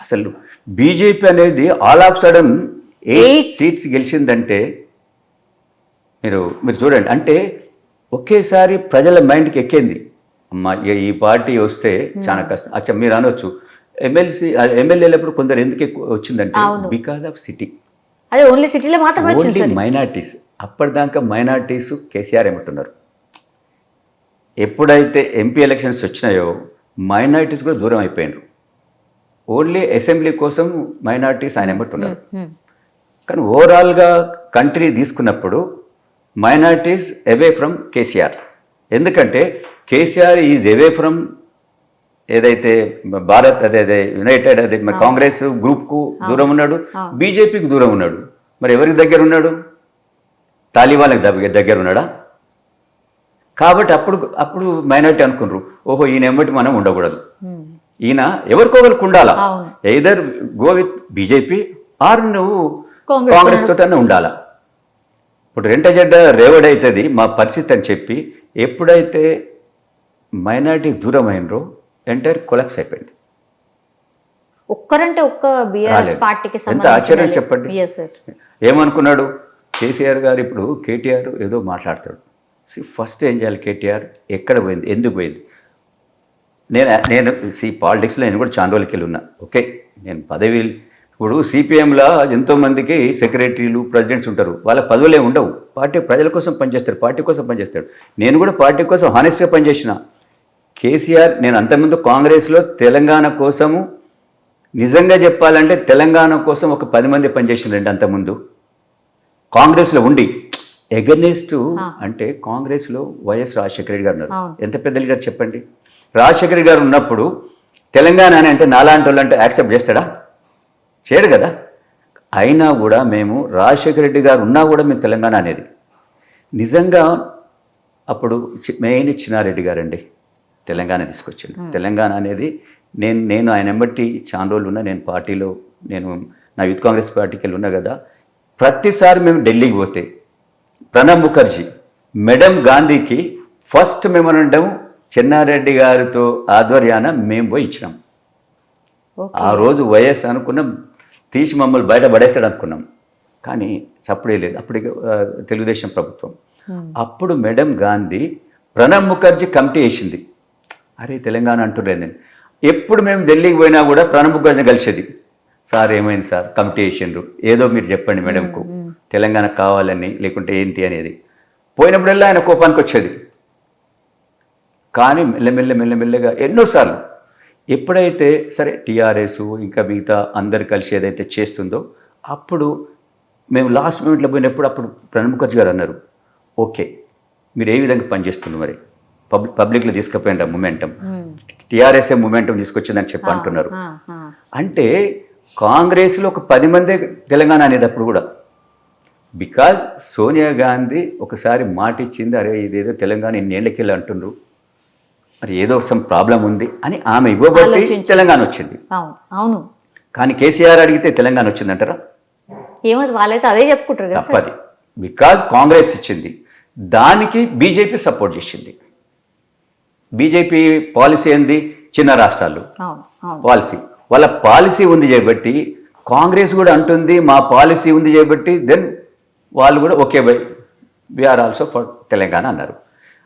అసలు బీజేపీ అనేది ఆల్ ఆఫ్ సడన్ 8 సీట్స్ గెలిచిందంటే మీరు చూడండి. అంటే ఒకేసారి ప్రజల మైండ్కి ఎక్కింది, అమ్మా ఈ పార్టీ వస్తే చాలా కష్టం. అచ్చా మీరు అనొచ్చు ఎమ్మెల్యేలప్పుడు కొందరు ఎందుకు ఎక్కువ వచ్చిందంటే బికాజ్ ఆఫ్ సిటీ. అదే ఓన్లీ సిటీలో మాత్రమే ఓన్లీ మైనార్టీస్. అప్పటిదాకా మైనార్టీస్ కేసీఆర్ ఏమంటున్నారు, ఎప్పుడైతే ఎంపీ ఎలక్షన్స్ వచ్చినాయో మైనార్టీస్ కూడా దూరం అయిపోయినారు. ఓన్లీ అసెంబ్లీ కోసం మైనారిటీస్ ఆయన ఎమ్మటి ఉన్నారు. Hmm. కానీ ఓవరాల్గా కంట్రీ తీసుకున్నప్పుడు మైనారిటీస్ అవే ఫ్రమ్ కేసీఆర్. ఎందుకంటే కేసీఆర్ ఈజ్ అవే ఫ్రమ్ ఏదైతే భారత్ అదే యునైటెడ్ అదే మరి కాంగ్రెస్ గ్రూప్కు దూరం ఉన్నాడు, బీజేపీకి దూరం ఉన్నాడు. మరి ఎవరికి దగ్గర ఉన్నాడు? తాలిబాన్లకు దగ్గర ఉన్నాడా? కాబట్టి అప్పుడు మైనారిటీ అనుకున్నారు, ఓహో ఈయన ఎమ్మటి మనం ఉండకూడదు, ఈయన ఎవరికొకరికి ఉండాలా, either go with BJP or నువ్వు కాంగ్రెస్ తోటనే ఉండాలా. ఇప్పుడు రెంటజెడ్డ రేవడ్ అవుతుంది మా పరిస్థితి అని చెప్పి ఎప్పుడైతే మైనారిటీ దూరం అయినరో ఎంటైర్ కొలాప్స్ అయిపోయింది. ఒక్కరంటే ఒక్క బీఆర్ఎస్ పార్టీకి ఎంత ఆశ్చర్యం చెప్పండి. ఏమనుకున్నాడు కేసీఆర్ గారు? ఇప్పుడు కేటీఆర్ ఏదో మాట్లాడతాడు, ఫస్ట్ ఏం చేయాలి కేటీఆర్, ఎక్కడ పోయింది, ఎందుకు పోయింది? నేను పాలిటిక్స్లో నేను కూడా చాలా రోజులకి వెళ్ళి ఉన్నా. ఓకే, నేను పదవి ఇప్పుడు సిపిఎంలో ఎంతోమందికి సెక్రటరీలు ప్రెసిడెంట్స్ ఉంటారు, వాళ్ళ పదవులే ఉండవు, పార్టీ ప్రజల కోసం పనిచేస్తారు, పార్టీ కోసం పనిచేస్తాడు. నేను కూడా పార్టీ కోసం హానెస్ట్గా పనిచేసిన. కేసీఆర్ నేను అంతకుముందు కాంగ్రెస్లో తెలంగాణ కోసము నిజంగా చెప్పాలంటే తెలంగాణ కోసం ఒక 10 మంది పనిచేసిందండి అంతకుముందు కాంగ్రెస్లో ఉండి. ఎగర్నెస్ట్ అంటే కాంగ్రెస్లో వైఎస్ రాజశేఖర రెడ్డి గారు ఉన్నారు, ఎంత పెద్ద లీడర్ చెప్పండి. రాజశేఖర రెడ్డి గారు ఉన్నప్పుడు తెలంగాణ అని అంటే నాలాంటి వాళ్ళు అంటే యాక్సెప్ట్ చేస్తాడా? చేయడు కదా. అయినా కూడా మేము రాజశేఖర రెడ్డి గారు ఉన్నా కూడా మేము తెలంగాణ అనేది నిజంగా అప్పుడు మెయిన్ చిన్నారెడ్డి గారండి తెలంగాణ తీసుకొచ్చిండు. తెలంగాణ అనేది నేను ఆయన ఎమ్మటి చాలా రోజులు ఉన్నా, నేను పార్టీలో నేను నా యూత్ కాంగ్రెస్ పార్టీకి వెళ్ళి ఉన్నా కదా. ప్రతిసారి మేము ఢిల్లీకి పోతే ప్రణబ్ ముఖర్జీ మేడం గాంధీకి ఫస్ట్ మెమోరాండం చెన్నారెడ్డి గారితో ఆధ్వర్యాన మేము పోయి ఇచ్చినాం. ఆ రోజు వైఎస్ అనుకున్నాం తీసి మమ్మల్ని బయట పడేస్తాడు అనుకున్నాం, కానీ సప్పుడే లేదు. అప్పటికి తెలుగుదేశం ప్రభుత్వం. అప్పుడు మేడం గాంధీ ప్రణబ్ ముఖర్జీ కమిటీ వేసింది. అరే తెలంగాణ అంటున్నాను నేను. ఎప్పుడు మేము ఢిల్లీకి పోయినా కూడా ప్రణబ్ ముఖర్జీ కలిసేది. సార్ ఏమైంది సార్, కమిటీ వేసిండ్రు, ఏదో మీరు చెప్పండి మేడంకు తెలంగాణ కావాలని, లేకుంటే ఏంటి అనేది. పోయినప్పుడల్లా ఆయన కోపానికి వచ్చేది. కానీ మెల్లమెల్లగా ఎన్నోసార్లు ఎప్పుడైతే సరే టీఆర్ఎస్ ఇంకా మిగతా అందరు కలిసి ఏదైతే చేస్తుందో అప్పుడు మేము లాస్ట్ మూమెంట్లో పోయినప్పుడు అప్పుడు ప్రణబ్ ముఖర్జీ గారు అన్నారు, ఓకే మీరు ఏ విధంగా పనిచేస్తున్నారు, మరి పబ్లిక్లో తీసుకుపోయిన మూమెంటం టీఆర్ఎస్ఏ మూమెంటం తీసుకొచ్చిందని చెప్పి అంటున్నారు. అంటే కాంగ్రెస్లో ఒక 10 మందే తెలంగాణ అనేది అప్పుడు కూడా. బికాజ్ సోనియా గాంధీ ఒకసారి మాట ఇచ్చింది, అరే ఇదేదో తెలంగాణ ఇన్నేళ్ళకెళ్ళి అంటున్నారు, మరి ఏదో సమ్ ప్రాబ్లం ఉంది అని ఆమె ఇవ్వబట్టి తెలంగాణ వచ్చింది. అవును. కానీ కేసీఆర్ అడిగితే తెలంగాణ వచ్చిందంటారా? ఏమో వాళ్ళైతే అదే చెప్పుకుంటారు. తప్పది. బికాజ్ కాంగ్రెస్ ఇచ్చింది, దానికి బీజేపీ సపోర్ట్ చేసింది. బీజేపీ పాలసీ ఏంది? చిన్న రాష్ట్రాలు పాలసీ. వాళ్ళ పాలసీ ఉంది చేయబట్టి కాంగ్రెస్ కూడా అంటుంది మా పాలసీ ఉంది చేయబట్టి దెన్ వాళ్ళు కూడా okay bye we are also for Telangana అన్నారు.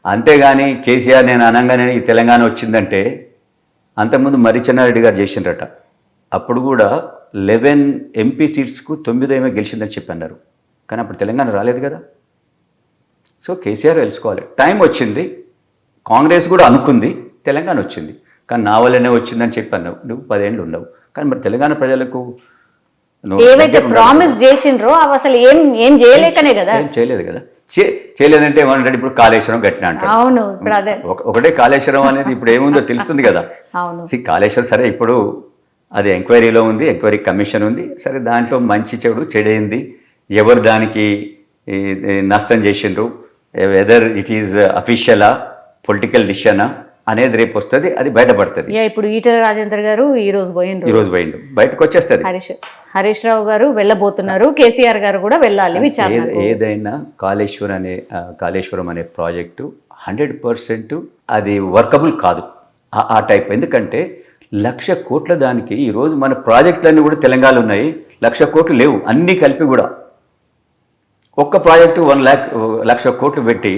అంతేగాని కేసీఆర్ నేను అనగానే ఈ తెలంగాణ వచ్చిందంటే అంతకుముందు మరి చెన్నారెడ్డి గారు చేసిండ్రట. అప్పుడు కూడా 11 ఎంపీ సీట్స్కు 9 గెలిచిందని చెప్పి అన్నారు. కానీ అప్పుడు తెలంగాణ రాలేదు కదా. సో కేసీఆర్ తెలుసుకోవాలి, టైం వచ్చింది, కాంగ్రెస్ కూడా అనుకుంది, తెలంగాణ వచ్చింది. కానీ నా వల్లనే వచ్చిందని చెప్పి అన్నావు, నువ్వు 10 ఏళ్ళు ఉండవు. కానీ మరి తెలంగాణ ప్రజలకు ఏవైతే ప్రామిస్ చేసిండ్రో అవి అసలు ఏం చేయలేకనే కదా. ఏం చేయలేదు కదా. చేయలేదంటే ఏమంటాడు, ఇప్పుడు కాళేశ్వరం కట్టినా అంటాడు. అవును, ఇప్పుడు అదే ఒకటే కాళేశ్వరం అనేది ఇప్పుడు ఏముందో తెలుస్తుంది కదా. కాళేశ్వరం సరే ఇప్పుడు అది ఎంక్వైరీలో ఉంది, ఎంక్వైరీ కమిషన్ ఉంది, సరే దాంట్లో మంచి చెడైంది, ఎవరు దానికి నష్టం చేసిండ్రు, వెదర్ ఇట్ ఈజ్ అఫీషియలా పొలిటికల్ డిసిషనా అనేది రేపు వస్తుంది, అది బయటపడుతుంది. ఇప్పుడు ఈటెల రాజేందర్ గారు ఈ రోజు పోయిండు, బయటకు వచ్చేస్తుంది. హరీష్ రావు గారు వెళ్ళబోతున్నారు, కేసీఆర్ గారు కూడా వెళ్ళాలి విచారణ. ఏదైనా కాళేశ్వరం అనే ప్రాజెక్టు 100% అది వర్కబుల్ కాదు ఆ టైప్. ఎందుకంటే 1,00,000 కోట్ల దానికి ఈరోజు మన ప్రాజెక్టులన్నీ కూడా తెలంగాణలో ఉన్నాయి, 1,00,000 కోట్లు లేవు అన్నీ కలిపి కూడా. ఒక్క ప్రాజెక్టు 1,00,000 కోట్లు పెట్టి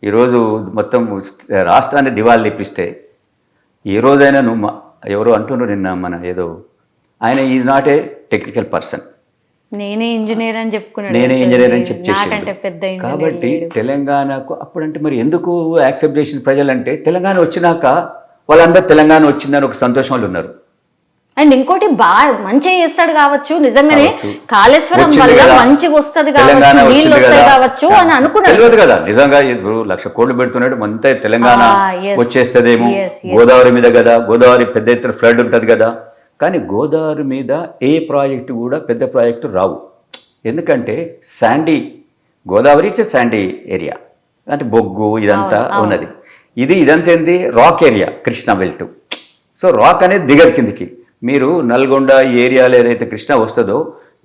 ఈరోజు మొత్తం రాష్ట్రాన్ని దివాళి తెప్పిస్తే ఏ రోజైనా నువ్వు ఎవరో అంటున్నారు నిన్న మన ఏదో ఆయన is not a technical person, నేనే ఇంజనీర్ అని చెప్పి కాబట్టి తెలంగాణకు అప్పుడంటే మరి ఎందుకు యాక్సెప్ట్ చేసిన ప్రజలంటే తెలంగాణ వచ్చినాక వాళ్ళందరూ తెలంగాణ వచ్చిందని ఒక సంతోషం వాళ్ళు ఉన్నారు. అండ్ ఇంకోటి బాగా మంచిగా చేస్తాడు కావచ్చు, నిజంగానే కావచ్చు. కాళేశ్వరం వచ్చింది వల్ల కదా. మంచిగా వస్తుంది తెలంగాణ కావచ్చు, నీళ్ళు వచ్చింది వస్తాయి కదా. కావచ్చు అని అనుకున్నాను. తెలియదు కదా నిజంగా ఇప్పుడు 1,00,000 కోట్లు పెడుతున్నాడు అంతే Telangana yes. వచ్చేస్తదేమో. Yes, yes. Godavari మీద కదా, గోదావరి పెద్ద ఎత్తున ఫ్లడ్ ఉంటుంది కదా. కానీ గోదావరి మీద ఏ ప్రాజెక్టు కూడా పెద్ద ప్రాజెక్టు రావు. ఎందుకంటే Sandy, Godavari it's Sandy area, అంటే బొగ్గు ఇదంతా ఉన్నది. ఇదంతా ఏంది rock area, Krishna belt. So rock అనేది దిగదు కిందికి. మీరు నల్గొండ ఏరియాలో ఏదైతే కృష్ణా వస్తుందో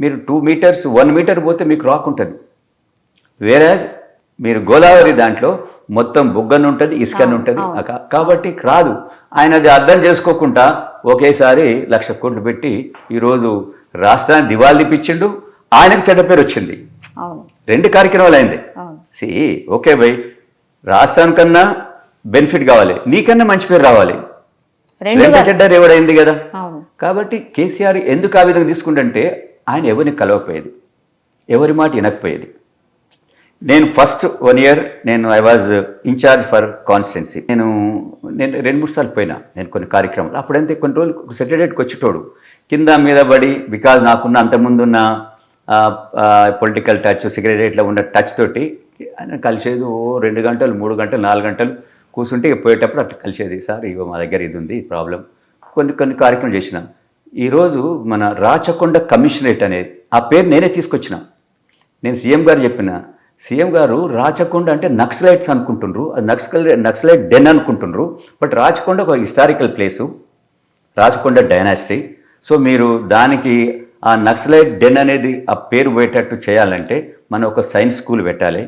మీరు 2 మీటర్స్ 1 మీటర్ పోతే మీకు రాక్ ఉంటుంది. వేరే మీరు గోదావరి దాంట్లో మొత్తం బొగ్గను ఉంటుంది, ఇసుకను ఉంటుంది. కాబట్టి రాదు. ఆయన అది అర్థం చేసుకోకుండా ఒకేసారి 1,00,000 కోట్లు పెట్టి ఈరోజు రాష్ట్రాన్ని దివాళి తీపిచ్చిండు. ఆయనకు చెడ్డ పేరు వచ్చింది. 2 కార్యక్రమాలు అయింది. ఓకే బై, రాష్ట్రానికన్నా బెనిఫిట్ కావాలి, నీకన్నా మంచి పేరు రావాలి, రెండు చెడ్డ రేవడైంది కదా. కాబట్టి కేసీఆర్ ఎందుకు ఆ విధంగా తీసుకుంటే ఆయన ఎవరిని కలవకపోయేది, ఎవరి మాట వినకపోయేది. నేను first 1 year I was incharge for constituency. నేను 2-3 సార్లు పోయినా నేను కొన్ని కార్యక్రమాలు. అప్పుడంతే కొన్ని రోజులు సెక్రటరియట్కి వచ్చేటోడు కింద మీద పడి, బికాజ్ నాకున్న అంతకుముందున్న పొలిటికల్ టచ్, సెక్రటరియట్లో ఉన్న టచ్ తోటి ఆయన కలిసేది 2 గంటలు 3 గంటలు 4 గంటలు కూర్చుంటే పోయేటప్పుడు అట్లా కలిసేది. సార్ ఇగో మా దగ్గర ఇది ఉంది ప్రాబ్లం, కొన్ని కార్యక్రమం చేసిన. ఈరోజు మన రాచకొండ కమిషనరేట్ అనేది ఆ పేరు నేనే తీసుకొచ్చిన. నేను సీఎం గారు చెప్పిన, సీఎం గారు రాచకొండ అంటే నక్సలైట్స్ అనుకుంటుండ్రు, అది నక్సలైట్ డెన్ అనుకుంటుండ్రు. బట్ రాచకొండ ఒక historical place, Rachakonda dynasty. So మీరు దానికి ఆ నక్సలైట్ డెన్ అనేది ఆ పేరు పోయేటట్టు చేయాలంటే మనం ఒక సైన్స్ స్కూల్ పెట్టాలి,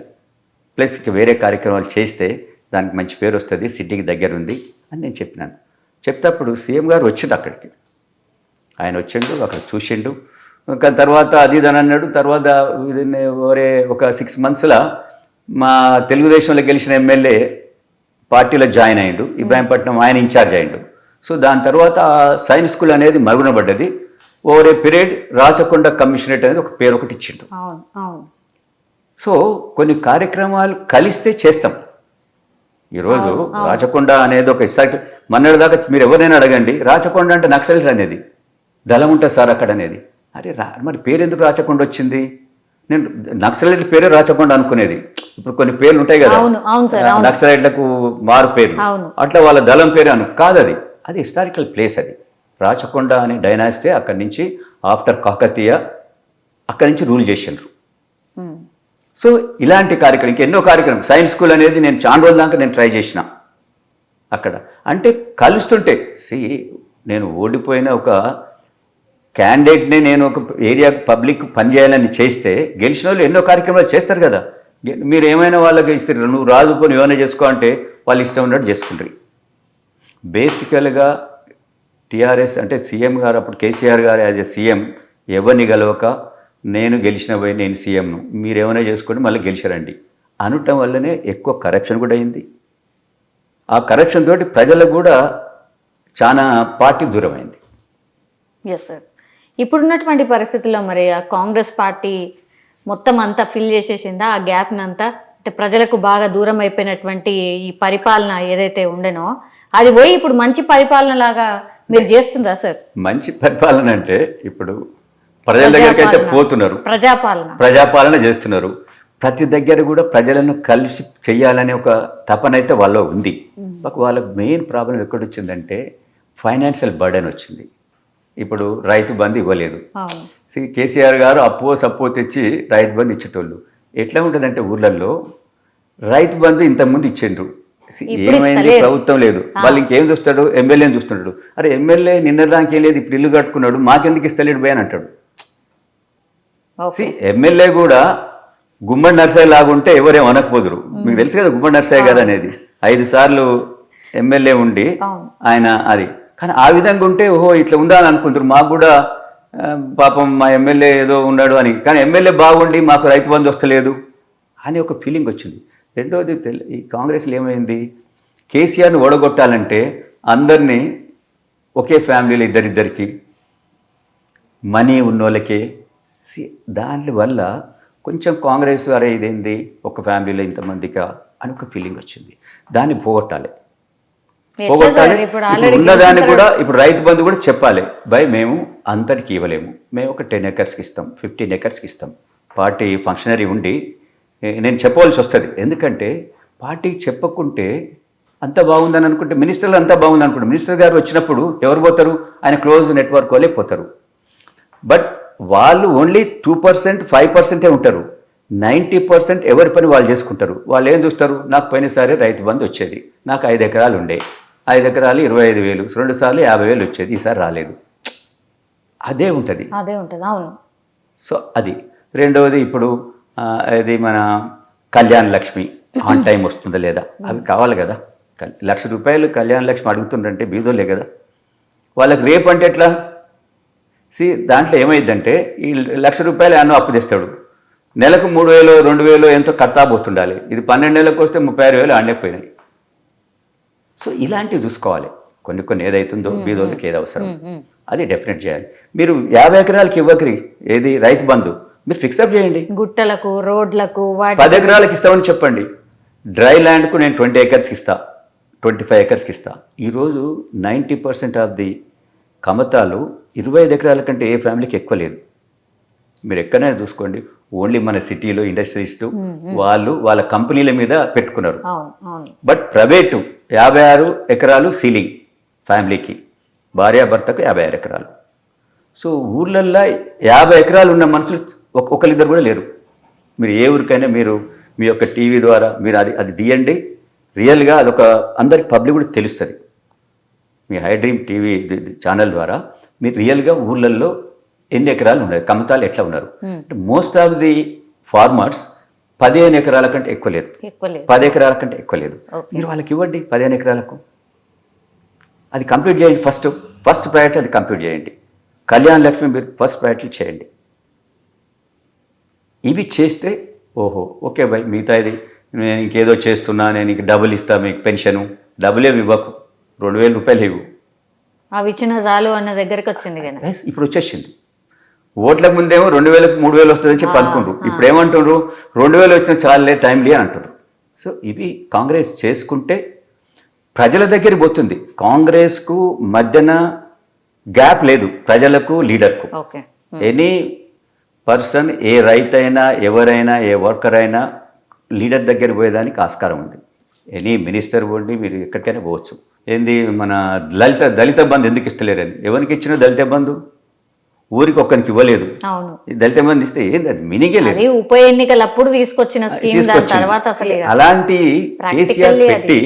ప్లస్ వేరే కార్యక్రమాలు చేస్తే దానికి మంచి పేరు వస్తుంది, సిటీకి దగ్గర ఉంది అని నేను చెప్పినాను. చెప్తేప్పుడు సీఎం గారు వచ్చిండు అక్కడికి. ఆయన వచ్చిండు, అక్కడ చూసిండు. ఇంకా తర్వాత అది అని అన్నాడు. తర్వాత ఒక 6 monthsలో మా తెలుగుదేశంలో గెలిచిన ఎమ్మెల్యే పార్టీలో జాయిన్ అయ్యిండు, ఇబ్రాహీంపట్నం, ఆయన ఇన్ఛార్జ్ అయ్యిండు. సో దాని తర్వాత సైన్స్ స్కూల్ అనేది మరుగున పడ్డది. Over a period Rachakonda commissionerate అనేది ఒక పేరు ఒకటి ఇచ్చిండు. సో కొన్ని కార్యక్రమాలు కలిస్తే చేస్తాం. ఈరోజు రాచకొండ అనేది ఒక హిస్టారికల్, మొన్నటి దాకా మీరు ఎవరైనా అడగండి, రాచకొండ అంటే నక్సలైట్ అనేది దళం ఉంటుంది సార్ అక్కడ అనేది. అరే మరి పేరు ఎందుకు రాచకొండ వచ్చింది? నేను నక్సలైట్ పేరే రాచకొండ అనుకునేది. ఇప్పుడు కొన్ని పేర్లు ఉంటాయి కదా నక్సలైట్లకు మారు పేర్లు, అట్లా వాళ్ళ దళం పేరు కాదు, అది హిస్టారికల్ ప్లేస్. అది రాచకొండ అనే డైనాసిటీ అక్కడి నుంచి ఆఫ్టర్ కాకతీయ అక్కడి నుంచి రూల్ చేసిండ్రు. సో ఇలాంటి కార్యక్రమం ఇంకెన్నో కార్యక్రమం, సైన్స్ స్కూల్ అనేది నేను చాలా రోజుల దాకా నేను ట్రై చేసిన అక్కడ. అంటే కలుస్తుంటే నేను ఓడిపోయిన ఒక క్యాండిడేట్ని నేను ఒక ఏరియా పబ్లిక్ పనిచేయాలని చేస్తే గెలిచిన వాళ్ళు ఎన్నో కార్యక్రమాలు చేస్తారు కదా. మీరు ఏమైనా వాళ్ళకి ఇస్తారు, నువ్వు రాజుకొని ఏమైనా చేసుకో అంటే వాళ్ళు ఇష్టం ఉన్నట్టు చేసుకుంటారు. బేసికల్గా టీఆర్ఎస్ అంటే సీఎం గారు అప్పుడు కేసీఆర్ గారు యాజ్ ఎ సీఎం ఎవరిని గెలవక నేను గెలిచిన పోయి నేను సీఎంను, మీరేమైనా చేసుకోండి మళ్ళీ గెలిచారండి అనటం వల్లనే ఎక్కువ కరప్షన్ కూడా అయింది. ఆ కరప్షన్ తోటి ప్రజలకు కూడా చాలా పార్టీ దూరం అయింది. Yes sir. ఇప్పుడున్నటువంటి పరిస్థితుల్లో మరి ఆ కాంగ్రెస్ పార్టీ మొత్తం అంతా ఫిల్ చేసేసిందా ఆ గ్యాప్ని అంతా? అంటే ప్రజలకు బాగా దూరం అయిపోయినటువంటి ఈ పరిపాలన ఏదైతే ఉండేనో అది పోయి ఇప్పుడు మంచి పరిపాలన లాగా మీరు చేస్తుండ్రా సార్? మంచి పరిపాలన అంటే ఇప్పుడు ప్రజల దగ్గరికి అయితే పోతున్నారు, ప్రజాపాలన చేస్తున్నారు. ప్రతి దగ్గర కూడా ప్రజలను కలిసి చేయాలనే ఒక తపన అయితే వాళ్ళ ఉంది. వాళ్ళకి మెయిన్ ప్రాబ్లం ఎక్కడొచ్చిందంటే ఫైనాన్షియల్ బర్డెన్ వచ్చింది. ఇప్పుడు రైతు బంధు ఇవ్వలేదు. కేసీఆర్ గారు అప్పో సప్పో తెచ్చి రైతు బంధు ఇచ్చేటోళ్ళు. ఎట్లా ఉంటుందంటే ఊర్లలో రైతు బంధు ఇంతకుముందు ఇచ్చిండ్రు, ఏమైంది ప్రభుత్వం లేదు, వాళ్ళు ఇంకేం చూస్తాడు, ఎమ్మెల్యేని చూస్తున్నాడు. అరే ఎమ్మెల్యే నిన్నదానికి ఏం లేదు, ఇప్పుడు ఇల్లు కట్టుకున్నాడు, మాకెందుకు ఇస్తలేడు భయ అని అంటాడు. ఎమ్మెల్యే కూడా గుమ్మడి నర్సయ్య లాగుంటే ఎవరేం అనకపోదురు. మీకు తెలుసు కదా గుమ్మడి నర్సయ్య కదా అనేది, 5 సార్లు ఎమ్మెల్యే ఉండి ఆయన అది. కానీ ఆ విధంగా ఉంటే ఓహో ఇట్లా ఉందా అని అనుకుంటారు. మాకు కూడా పాపం మా ఎమ్మెల్యే ఏదో ఉన్నాడు అని. కానీ ఎమ్మెల్యే బాగుండి మాకు రైతు బంధు వస్తలేదు అని ఒక ఫీలింగ్ వచ్చింది. రెండవది ఈ కాంగ్రెస్లో ఏమైంది, కేసీఆర్ని ఓడగొట్టాలంటే అందరినీ ఒకే ఫ్యామిలీలో ఇద్దరికి మనీ ఉన్నోళ్ళకే. దానివల్ల కొంచెం కాంగ్రెస్ అరే ఇదేంది ఒక ఫ్యామిలీలో ఇంతమందిగా అని ఒక ఫీలింగ్ వచ్చింది. దాన్ని పోగొట్టాలి. ఎట్లా పోగొట్టాలి. సార్? ఇప్పుడు ఇప్పుడు already ఉన్నదాన్ని గెలిచిన కూడా ఇప్పుడు రైతు బంధు కూడా చెప్పాలి మేము అంతటికి ఇవ్వలేము, మేము ఒక 10 acresకి ఇస్తాం, 15 acresకి ఇస్తాం. పార్టీ ఫంక్షనరీ ఉండి నేను చెప్పవలసి వస్తుంది. ఎందుకంటే పార్టీకి చెప్పకుంటే అంత బాగుందని అనుకుంటే మినిస్టర్లు అంతా బాగుంది అనుకుంటే మినిస్టర్ గారు వచ్చినప్పుడు ఎవరు పోతారు? ఆయన క్లోజ్ నెట్వర్క్ వాళ్ళే పోతారు. బట్ వాళ్ళు ఓన్లీ 2%, 5% ఉంటారు. 90% ఎవరి పని వాళ్ళు చేసుకుంటారు. వాళ్ళు ఏం చూస్తారు? నాకు పోయినసారి రైతు బంధు వచ్చేది, నాకు 5 ఎకరాలు ఉండే, 5 ఎకరాలు 25,000, 2 సార్లు 50,000 వచ్చేది, ఈసారి రాలేదు. అదే ఉంటుంది. అవును. సో అది రెండవది. ఇప్పుడు ఇది మన కళ్యాణ్ లక్ష్మి ఆన్ టైం వస్తుందా లేదా అవి కావాలి కదా. ₹1,00,000 కళ్యాణ లక్ష్మి అడుగుతుందంటే బీదోలే కదా. వాళ్ళకి రేపు అంటే ఎట్లా? దాంట్లో ఏమైందంటే ఈ ₹1,00,000 అన్న అప్పు తెస్తాడు, నెలకు 3,000, 2,000 ఎంతో కడతా పోతుండాలి. ఇది 12 నెలలకు వస్తే 36,000 ఆడనే పోయినాయి. సో ఇలాంటివి చూసుకోవాలి. కొన్ని ఏదైతుందో బీదోళ్ళకి ఏది అవసరం అది డెఫినెట్ చేయాలి. మీరు 50 ఎకరాలకి ఇవ్వకరి ఏది రైతు బంధు మీరు ఫిక్సప్ చేయండి. గుట్టలకు, రోడ్లకు, 10 ఎకరాలకు ఇస్తామని చెప్పండి. డ్రై ల్యాండ్కు నేను 20 acresకి ఇస్తా, 25 acresకి ఇస్తా. ఈరోజు 90% ఆఫ్ ది కమతాలు 25 ఎకరాల కంటే ఏ ఫ్యామిలీకి ఎక్కువ లేదు. మీరు ఎక్కడైనా చూసుకోండి. ఓన్లీ మన సిటీలో ఇండస్ట్రీస్టు వాళ్ళు వాళ్ళ కంపెనీల మీద పెట్టుకున్నారు. బట్ ప్రైవేటు 56 ఎకరాలు సీలింగ్ ఫ్యామిలీకి, భార్యాభర్తకు 56 ఎకరాలు. సో ఊర్లల్లో 50 ఎకరాలు ఉన్న మనుషులు ఒకరిద్దరు కూడా లేరు. మీరు ఏ ఊరికైనా మీరు మీ యొక్క టీవీ ద్వారా మీరు అది తీయండి. రియల్గా అదొక అందరికి పబ్లిక్ కూడా తెలుస్తుంది. మీ హై డ్రీమ్ టీవీ ఛానల్ ద్వారా మీరు రియల్గా ఊళ్ళల్లో ఎన్ని ఎకరాలు ఉన్నారు, కమతాలు ఎట్లా ఉన్నారు. మోస్ట్ ఆఫ్ ది ఫార్మర్స్ 15 ఎకరాల కంటే ఎక్కువ లేదు, 10 ఎకరాల కంటే ఎక్కువ లేదు. మీరు వాళ్ళకి ఇవ్వండి 15 ఎకరాలకు. అది కంప్లీట్ చేయండి. ఫస్ట్ ప్రయారిటీ అది కంప్లీట్ చేయండి. కళ్యాణ లక్ష్మి మీరు ఫస్ట్ ప్రయారిటీ చేయండి. ఇవి చేస్తే ఓకే బై మిగతా ఇది నేను ఇంకేదో చేస్తున్నా, నేను ఇంక డబ్బులు ఇస్తా, మీకు పెన్షను డబ్బులే ఇవ్వకు, ₹2,000 ఇవ్వు, అవి ఇచ్చిన చాలు అన్న దగ్గరికి వచ్చింది కదా. ఇప్పుడు వచ్చేసింది. ఓట్లకు ముందేమో 2,000, 3,000 వస్తుందని చెప్పి అనుకుంటారు. ఇప్పుడు ఏమంటారు? 2,000 వచ్చిన చాలులే టైంలే అని అంటారు. సో ఇవి కాంగ్రెస్ చేసుకుంటే ప్రజల దగ్గర పోతుంది. కాంగ్రెస్కు మధ్యన గ్యాప్ లేదు ప్రజలకు లీడర్కు. ఎనీ పర్సన్, ఏ రైతైనా, ఎవరైనా, ఏ వర్కర్ అయినా లీడర్ దగ్గర పోయేదానికి ఆస్కారం ఉంది. ఎనీ మినిస్టర్ పోండి, మీరు ఎక్కడికైనా పోవచ్చు. ఏంది మన దళిత బంధు ఎందుకు ఇస్తలేరని? ఎవరికి ఇచ్చిన దళిత బంధు ఊరికి ఒక్కరికి ఇవ్వలేదు. దళిత బంధు ఇస్తే ఏంది అది మీనింగే లేదు. ఉప ఎన్నికలప్పుడు తీసుకొచ్చిన అలాంటి కేసీఆర్ పెట్టి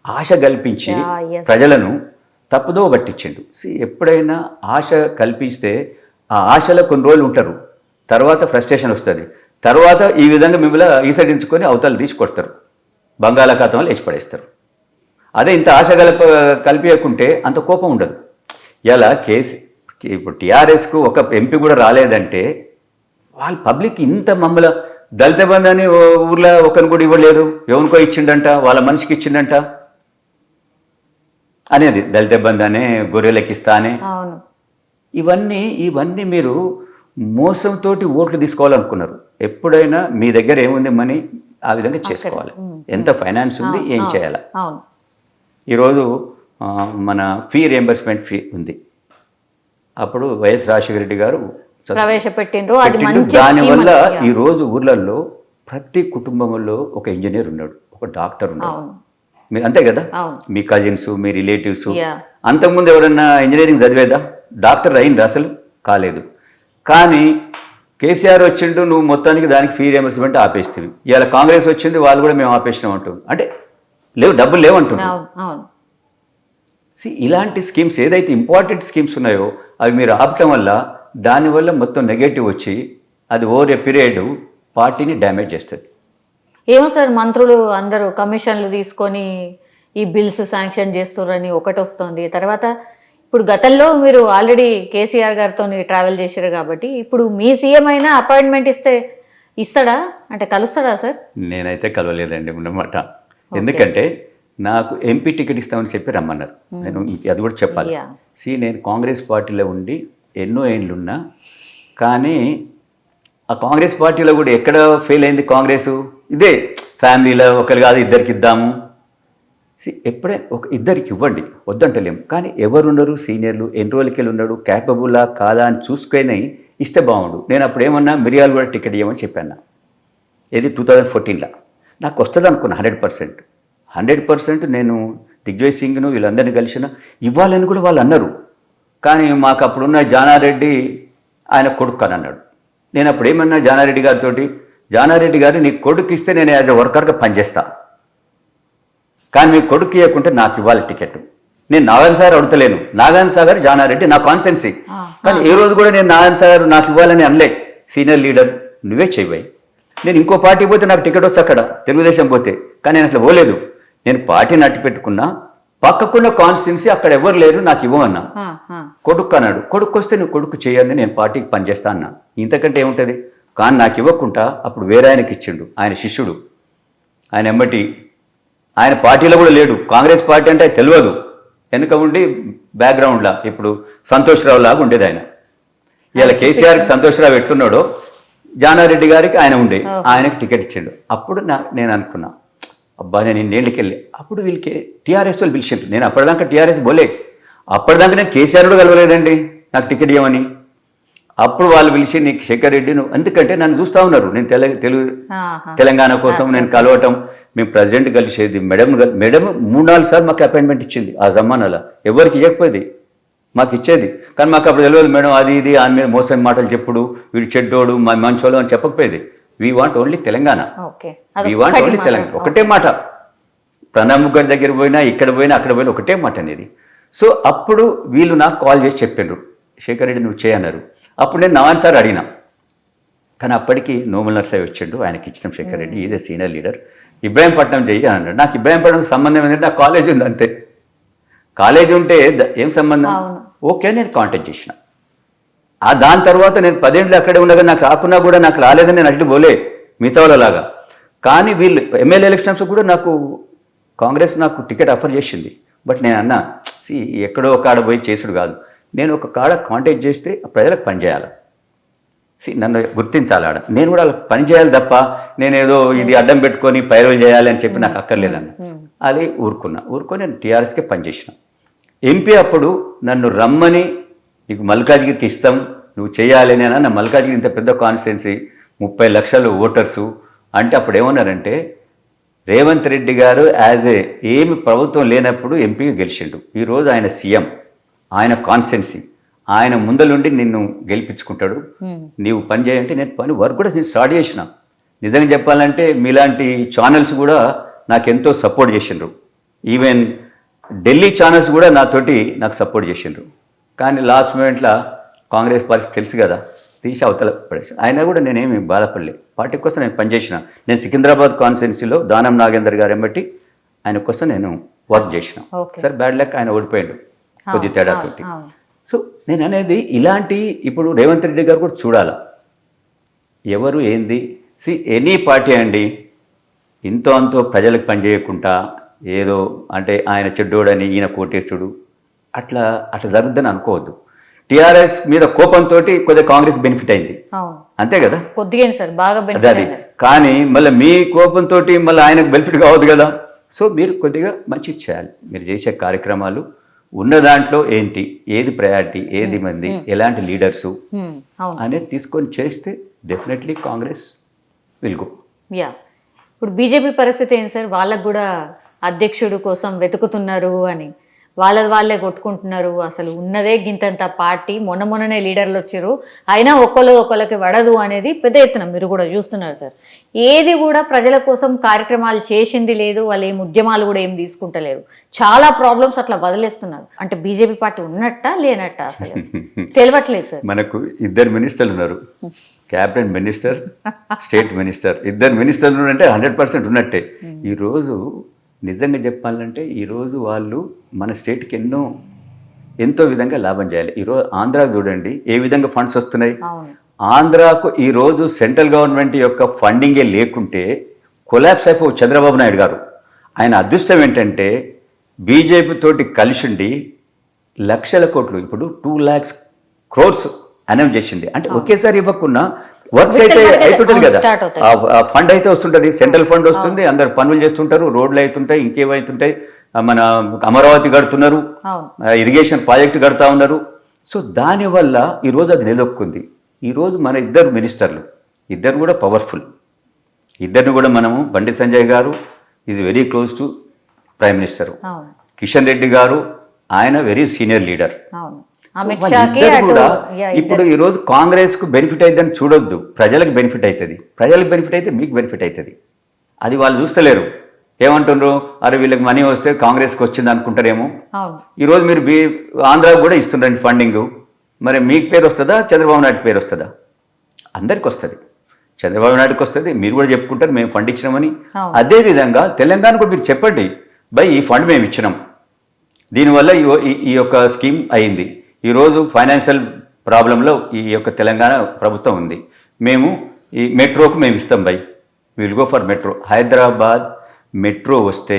ఆశ కల్పించి ప్రజలను తప్పుదో పట్టించిండు. ఎప్పుడైనా ఆశ కల్పిస్తే ఆ ఆశలో కొన్ని రోజులు ఉంటారు, తర్వాత ఫ్రస్ట్రేషన్ వస్తుంది, తర్వాత ఈ విధంగా మిమ్మల్ని ఈసడించుకొని అవతలు తీసుకొడతారు, బంగాళాఖాతంలో వేసి పడేస్తారు. అదే ఇంత ఆశ కల్పించకుంటే అంత కోపం ఉండదు. ఇలా ఇప్పుడు టీఆర్ఎస్కు ఒక ఎంపీ కూడా రాలేదంటే వాళ్ళ పబ్లిక్ ఇంత మమ్మల్ని దళిత బంధు అని ఊర్లో ఒకరిని కూడా ఇవ్వలేదు, ఎవరికో ఇచ్చిండంట, వాళ్ళ మనిషికి ఇచ్చిండంట అనేది దళిత బంధు అనే గొర్రెలకి ఇస్తా అని. ఇవన్నీ మీరు మోసంతో ఓట్లు తీసుకోవాలనుకున్నారు. ఎప్పుడైనా మీ దగ్గర ఏముంది మనీ ఆ విధంగా చేసుకోవాలి. ఎంత ఫైనాన్స్ ఉంది, ఏం చేయాలి. ఈరోజు మన ఫీ రియంబర్స్మెంట్ ఫీ ఉంది. అప్పుడు వైఎస్ రాజశేఖర రెడ్డి గారు ప్రవేశపెట్టిండ్రు. దానివల్ల ఈరోజు ఊర్లలో ప్రతి కుటుంబంలో ఒక ఇంజనీర్ ఉన్నాడు, ఒక డాక్టర్ ఉన్నాడు. మీరు అంతే కదా, మీ కజిన్స్, మీ రిలేటివ్స్. అంతకుముందు ఎవరన్నా ఇంజనీరింగ్ చదివేదా? డాక్టర్ అయింది అసలు కాలేదు. కానీ కేసీఆర్ వచ్చిండు, నువ్వు మొత్తానికి దానికి ఫీ రియంబర్స్మెంట్ ఆపేస్తుంది. ఇవాళ కాంగ్రెస్ వచ్చింది, వాళ్ళు కూడా మేము ఆపేసినాం అంటుంది. అంటే లేవు, డబ్బులు లేవంటున్నారు. ఇలాంటి స్కీమ్స్ ఏదైతే ఇంపార్టెంట్ స్కీమ్స్ ఉన్నాయో అవి మీరు ఆపటం వల్ల దానివల్ల మొత్తం నెగటివ్ వచ్చి అది ఓవర్ ఏ పీరియడ్ పార్టీని డ్యామేజ్ చేస్తుంది. ఏమో సార్, మంత్రులు అందరూ కమిషన్లు తీసుకొని ఈ బిల్స్ శాంక్షన్ చేస్తారని ఒకటి వస్తుంది. తర్వాత ఇప్పుడు గతంలో మీరు ఆల్రెడీ కేసీఆర్ గారితో ట్రావెల్ చేశారు కాబట్టి ఇప్పుడు మీ సీఎం అయినా అపాయింట్మెంట్ ఇస్తాడా అంటే కలుస్తాడా సార్? నేనైతే కలవలేదండి అన్నమాట. ఎందుకంటే నాకు ఎంపీ టికెట్ ఇస్తామని చెప్పి రమ్మన్నారు. నేను అది కూడా చెప్పాలి. నేను కాంగ్రెస్ పార్టీలో ఉండి ఎన్నో ఏళ్ళున్నా, కానీ ఆ కాంగ్రెస్ పార్టీలో కూడా ఎక్కడ ఫెయిల్ అయింది కాంగ్రెస్? ఇదే ఫ్యామిలీలో ఒకరు కాదు ఇద్దరికి ఇద్దాము, ఎప్పుడైనా ఒక ఇద్దరికి ఇవ్వండి, వద్దంటలేము. కానీ ఎవరున్నారు సీనియర్లు, ఎన్ని రోజులకి ఉన్నాడు, క్యాపబులా కాదా అని చూసుకొని ఇస్తే బాగుండు. నేను అప్పుడు ఏమన్నా మిరియాలు కూడా టికెట్ ఇవ్వమని చెప్పాను. ఇది 2014లో నాకు వస్తుంది అనుకున్నా 100%. నేను దిగ్విజయ్ సింగ్ను వీళ్ళందరినీ కలిసిన ఇవ్వాలని కూడా వాళ్ళు అన్నారు. కానీ మాకు అప్పుడున్న జానారెడ్డి ఆయన కొడుకు అని అన్నాడు. నేను అప్పుడు ఏమన్నా జానారెడ్డి గారితో, జానారెడ్డి గారు నీ కొడుకు ఇస్తే నేను యాజ్ ఎ వర్కర్గా పనిచేస్తా, కానీ మీ కొడుకు ఇవ్వకుంటే నాకు ఇవ్వాలి టికెట్. నేను నారాయణ సార్ అడుగుతలేను, నారాయణ సాగర్ జానారెడ్డి నా కాన్సెన్సీ. కానీ ఏ రోజు కూడా నేను నారాయణ సాగర్ నాకు ఇవ్వాలని అనలే. సీనియర్ లీడర్ నువ్వే చేయబోయి, నేను ఇంకో పార్టీ పోతే నాకు టికెట్ వస్తే అక్కడ తెలుగుదేశం పోతే, కానీ నేను అట్లా పోలేదు. నేను పార్టీని అట్టి పెట్టుకున్నా, పక్కకున్న కాన్స్టిట్యున్సీ అక్కడ ఎవరు లేరు, నాకు ఇవ్వమన్నా. కొడుకు అన్నాడు, కొడుకు వస్తే నువ్వు కొడుకు చేయని నేను పార్టీకి పనిచేస్తా అన్నా. ఇంతకంటే ఏముంటుంది? కానీ నాకు ఇవ్వకుండా అప్పుడు వేరే ఆయనకి ఇచ్చిండు, ఆయన శిష్యుడు. ఆయన ఎమ్మటి ఆయన పార్టీలో కూడా లేడు, కాంగ్రెస్ పార్టీ అంటే తెలియదు, వెనుక ఉండి బ్యాక్గ్రౌండ్లా ఇప్పుడు సంతోష్రావు లాగా ఉండేది ఆయన. ఇలా కేసీఆర్కి సంతోష్రావు ఎట్లున్నాడో జానారెడ్డి గారికి ఆయన ఉండే, ఆయనకు టికెట్ ఇచ్చిండు. అప్పుడు నేను అనుకున్నా, అబ్బా నేను ఇన్నేళ్ళకి వెళ్ళి అప్పుడు వీళ్ళకి టీఆర్ఎస్ వాళ్ళు పిలిచిండు. నేను అప్పటిదాకా టీఆర్ఎస్ పోలే, అప్పటిదాకా నేను కేసీఆర్ కూడా కలవలేదండి నాకు టికెట్ ఇవ్వమని. అప్పుడు వాళ్ళు పిలిచి నీకు శేఖర్ రెడ్డి నువ్వు, ఎందుకంటే నన్ను చూస్తూ ఉన్నారు, నేను తెలంగాణ కోసం నేను కలవటం, మేము ప్రెసిడెంట్ కలిసేది, మేడం 3-4 సార్లు మాకు అపాయింట్మెంట్ ఇచ్చింది. ఆ జమానాలో ఎవరికి ఇవ్వకపోయేది, మాకు ఇచ్చేది. కానీ మాకు అప్పుడు తెలియదు మేడం, అది ఇది ఆయన మీద మోసం మాటలు చెప్పుడు, వీడు చెడ్డోడు మా మంచోడు అని చెప్పకపోయేది. We want only Telangana, we want only Telangana, ఒకటే మాట. ప్రణబ్ ముఖర్జీ దగ్గర పోయినా, ఇక్కడ పోయినా, అక్కడ పోయినా ఒకటే మాట అనేది. సో అప్పుడు వీళ్ళు నాకు కాల్ చేసి చెప్పిండ్రు, శేఖర్ రెడ్డి నువ్వు చేయన్నారు. అప్పుడు నేను నారాయణ సార్ అడిగినా, కానీ అప్పటికి నోముల్ నర్సాయి వచ్చిండు, ఆయనకి ఇచ్చిన Shekhar Reddy is senior leader, Ibrahimpatnam చెయ్యి అన్నాడు. నాకు ఇబ్రాహీంపట్నం సంబంధం ఏంటంటే నాకు కాలేజ్ ఉంది అంతే, కాలేజ్ ఉంటే ఏం సంబంధం, ఓకే నేను కాంటాక్ట్ చేసిన. దాని తర్వాత నేను 10 ఏళ్ళు అక్కడే ఉండగా నాకు రాకున్నా కూడా నాకు రాలేదని నేను అడ్డు పోలే మిగతా వాళ్ళలాగా. కానీ వీళ్ళు ఎమ్మెల్యే ఎలక్షన్స్ కూడా నాకు కాంగ్రెస్ నాకు టికెట్ ఆఫర్ చేసింది. బట్ నేను అన్నా ఎక్కడో ఒక కాడ పోయి చేసుడు కాదు, నేను ఒక కాడ కాంటాక్ట్ చేస్తే ప్రజలకు పనిచేయాలి, నన్ను గుర్తించాలి ఆడ, నేను కూడా వాళ్ళకి పని చేయాలి తప్ప నేనేదో ఇది అడ్డం పెట్టుకొని పైరవలు చేయాలి అని చెప్పి నాకు అక్కర్లేదన్న. అది ఊరుకొని నేను టీఆర్ఎస్కే పనిచేసిన. ఎంపీ అప్పుడు నన్ను రమ్మని నీకు మల్కాజ్గిరికి ఇస్తాం నువ్వు చేయాలి అని అన్న. మల్కాజ్గిరి ఇంత పెద్ద కాన్స్టిట్యున్సీ, 30 లక్షల ఓటర్సు అంటే అప్పుడు ఏమన్నారంటే రేవంత్ రెడ్డి గారు ఏమి ప్రభుత్వం లేనప్పుడు ఎంపీగా గెలిచిండు, ఈరోజు ఆయన సీఎం, ఆయన కాన్స్టిట్యున్సీ, ఆయన ముందలుండి నిన్ను గెలిపించుకుంటాడు, నీవు పని చేయంటే నేను వర్క్ కూడా నేను స్టార్ట్ చేసిన. నిజంగా చెప్పాలంటే మీలాంటి ఛానల్స్ కూడా నాకు ఎంతో సపోర్ట్ చేసిండ్రు, ఈవెన్ ఢిల్లీ ఛానల్స్ కూడా నాకు సపోర్ట్ చేసిండ్రు. కానీ లాస్ట్ మూమెంట్లో కాంగ్రెస్ పార్టీ తెలుసు కదా, తీసి అవతల పడేసి, అయినా కూడా నేనేమి బాధపడలే, పార్టీ కోసం నేను పనిచేసిన. నేను సికింద్రాబాద్ కాన్స్టిట్యున్సీలో దానం నాగేందర్ గారు ఎమ్మటి ఆయన కోసం నేను వర్క్ చేసిన. సరే బ్యాడ్ లక్ ఆయన ఓడిపోయాడు కొద్ది తేడాతోటి. సో నేను అనేది ఇలాంటి ఇప్పుడు రేవంత్ రెడ్డి గారు కూడా చూడాలా ఎవరు ఏంది. ఎనీ పార్టీ అండి ఇంతో అంతో ప్రజలకు పనిచేయకుండా ఏదో అంటే ఆయన చెడ్డోడని ఈయన కోటేస్తుడు అట్లా జరుగుద్దని అనుకోవద్దు. టీఆర్ఎస్ మీద కోపంతో కొద్దిగా కాంగ్రెస్ బెనిఫిట్ అయింది అంతే కదా, కొద్దిగా సార్ బాగా అది. కానీ మళ్ళీ మీ కోపంతో మళ్ళీ ఆయనకు బెనిఫిట్ కావద్దు కదా. సో మీరు కొద్దిగా మంచి చేయాలి, మీరు చేసే కార్యక్రమాలు ఉన్న దాంట్లో ఏంటి, ఏది ప్రయారిటీ, ఏది మంది, ఎలాంటి లీడర్సు అనేది తీసుకొని చేస్తే definitely Congress will go. Yeah, ఇప్పుడు బీజేపీ పరిస్థితి ఏంటి సార్? వాళ్ళకు కూడా అధ్యక్షుడు కోసం వెతుకుతున్నారు అని వాళ్ళే కొట్టుకుంటున్నారు. అసలు ఉన్నదే గింతంత పార్టీ, మొన్ననే లీడర్లు వచ్చారు, అయినా ఒకళ్ళకి పడదు అనేది పెద్ద ఎత్తున మీరు కూడా చూస్తున్నారు సార్. ఏది కూడా ప్రజల కోసం కార్యక్రమాలు చేసింది లేదు, వాళ్ళు ఏం ఉద్యమాలు కూడా ఏం తీసుకుంటలేరు, చాలా ప్రాబ్లమ్స్ అట్లా వదిలేస్తున్నారు. అంటే బీజేపీ పార్టీ ఉన్నట్టా లేనట్టా అసలు తెలియట్లేదు సార్. మనకు 2 మినిస్టర్లు ఉన్నారు, క్యాబినెట్ మినిస్టర్, స్టేట్ మినిస్టర్, 2 మినిస్టర్లు అంటే 100% ఉన్నట్టే. ఈరోజు నిజంగా చెప్పాలంటే ఈరోజు వాళ్ళు మన స్టేట్కి ఎంతో విధంగా లాభం చేయాలి. ఈరోజు ఆంధ్రాకు చూడండి ఏ విధంగా ఫండ్స్ వస్తున్నాయి. ఆంధ్రాకు ఈరోజు సెంట్రల్ గవర్నమెంట్ యొక్క ఫండింగే లేకుంటే కొలాప్స్ అయిపో చంద్రబాబు నాయుడు గారు. ఆయన అదృష్టం ఏంటంటే బీజేపీ తోటి కలిసిండి లక్షల కోట్లు, ఇప్పుడు 2 lakhs crores అనౌన్స్ చేసింది. అంటే ఒకేసారి ఇవ్వకుండా వర్క్స్ అయితే అవుతుంటుంది కదా, ఫండ్ అయితే వస్తుంటుంది, సెంట్రల్ ఫండ్ వస్తుంది, అందరు పనులు చేస్తుంటారు, రోడ్లు అవుతుంటాయి, ఇంకేమవుతుంటాయి, మన అమరావతి కడుతున్నారు, అవును. ఇరిగేషన్ ప్రాజెక్టు కడతా ఉన్నారు. సో దానివల్ల ఈరోజు అది నిలదొక్కుంది. ఈరోజు మన ఇద్దరు మినిస్టర్లు, ఇద్దరు కూడా పవర్ఫుల్. ఇద్దరిని కూడా మనము బండి సంజయ్ గారు is very close to prime minister, అవును. కిషన్ రెడ్డి గారు ఆయన వెరీ సీనియర్ లీడర్. అవును. అమిత్ షాకి ఇద్దరు కూడా యా, ఇప్పుడు ఈరోజు కాంగ్రెస్కు బెనిఫిట్ అవుతుందని చూడొద్దు, ప్రజలకు బెనిఫిట్ అవుతుంది. ప్రజలకు బెనిఫిట్ అయితే మీకు బెనిఫిట్ అవుతుంది. అది వాళ్ళు చూస్తలేరు. ఏమంటున్నారు, అరే వీళ్ళకి మనీ వస్తే కాంగ్రెస్కి వచ్చింది అనుకుంటారేమో. అవును. ఈరోజు మీరు ఆంధ్రాకు కూడా ఇస్తుండండి ఫండింగ్. మరి మీకు పేరు వస్తుందా, చంద్రబాబు నాయుడు పేరు వస్తుందా? అందరికి వస్తుంది. చంద్రబాబు నాయుడుకి వస్తుంది, మీరు కూడా చెప్పుకుంటారు మేము ఫండ్ ఇచ్చినామని. అవును. అదేవిధంగా తెలంగాణ కూడా మీరు చెప్పండి, బై ఈ ఫండ్ మేము ఇచ్చినాం, దీనివల్ల ఈ యొక్క స్కీమ్ అయింది. ఈరోజు ఫైనాన్షియల్ ప్రాబ్లంలో ఈ యొక్క తెలంగాణ ప్రభుత్వం ఉంది, మేము ఈ మెట్రోకు మేము ఇస్తాం by, will go for metro. Hyderabad metro వస్తే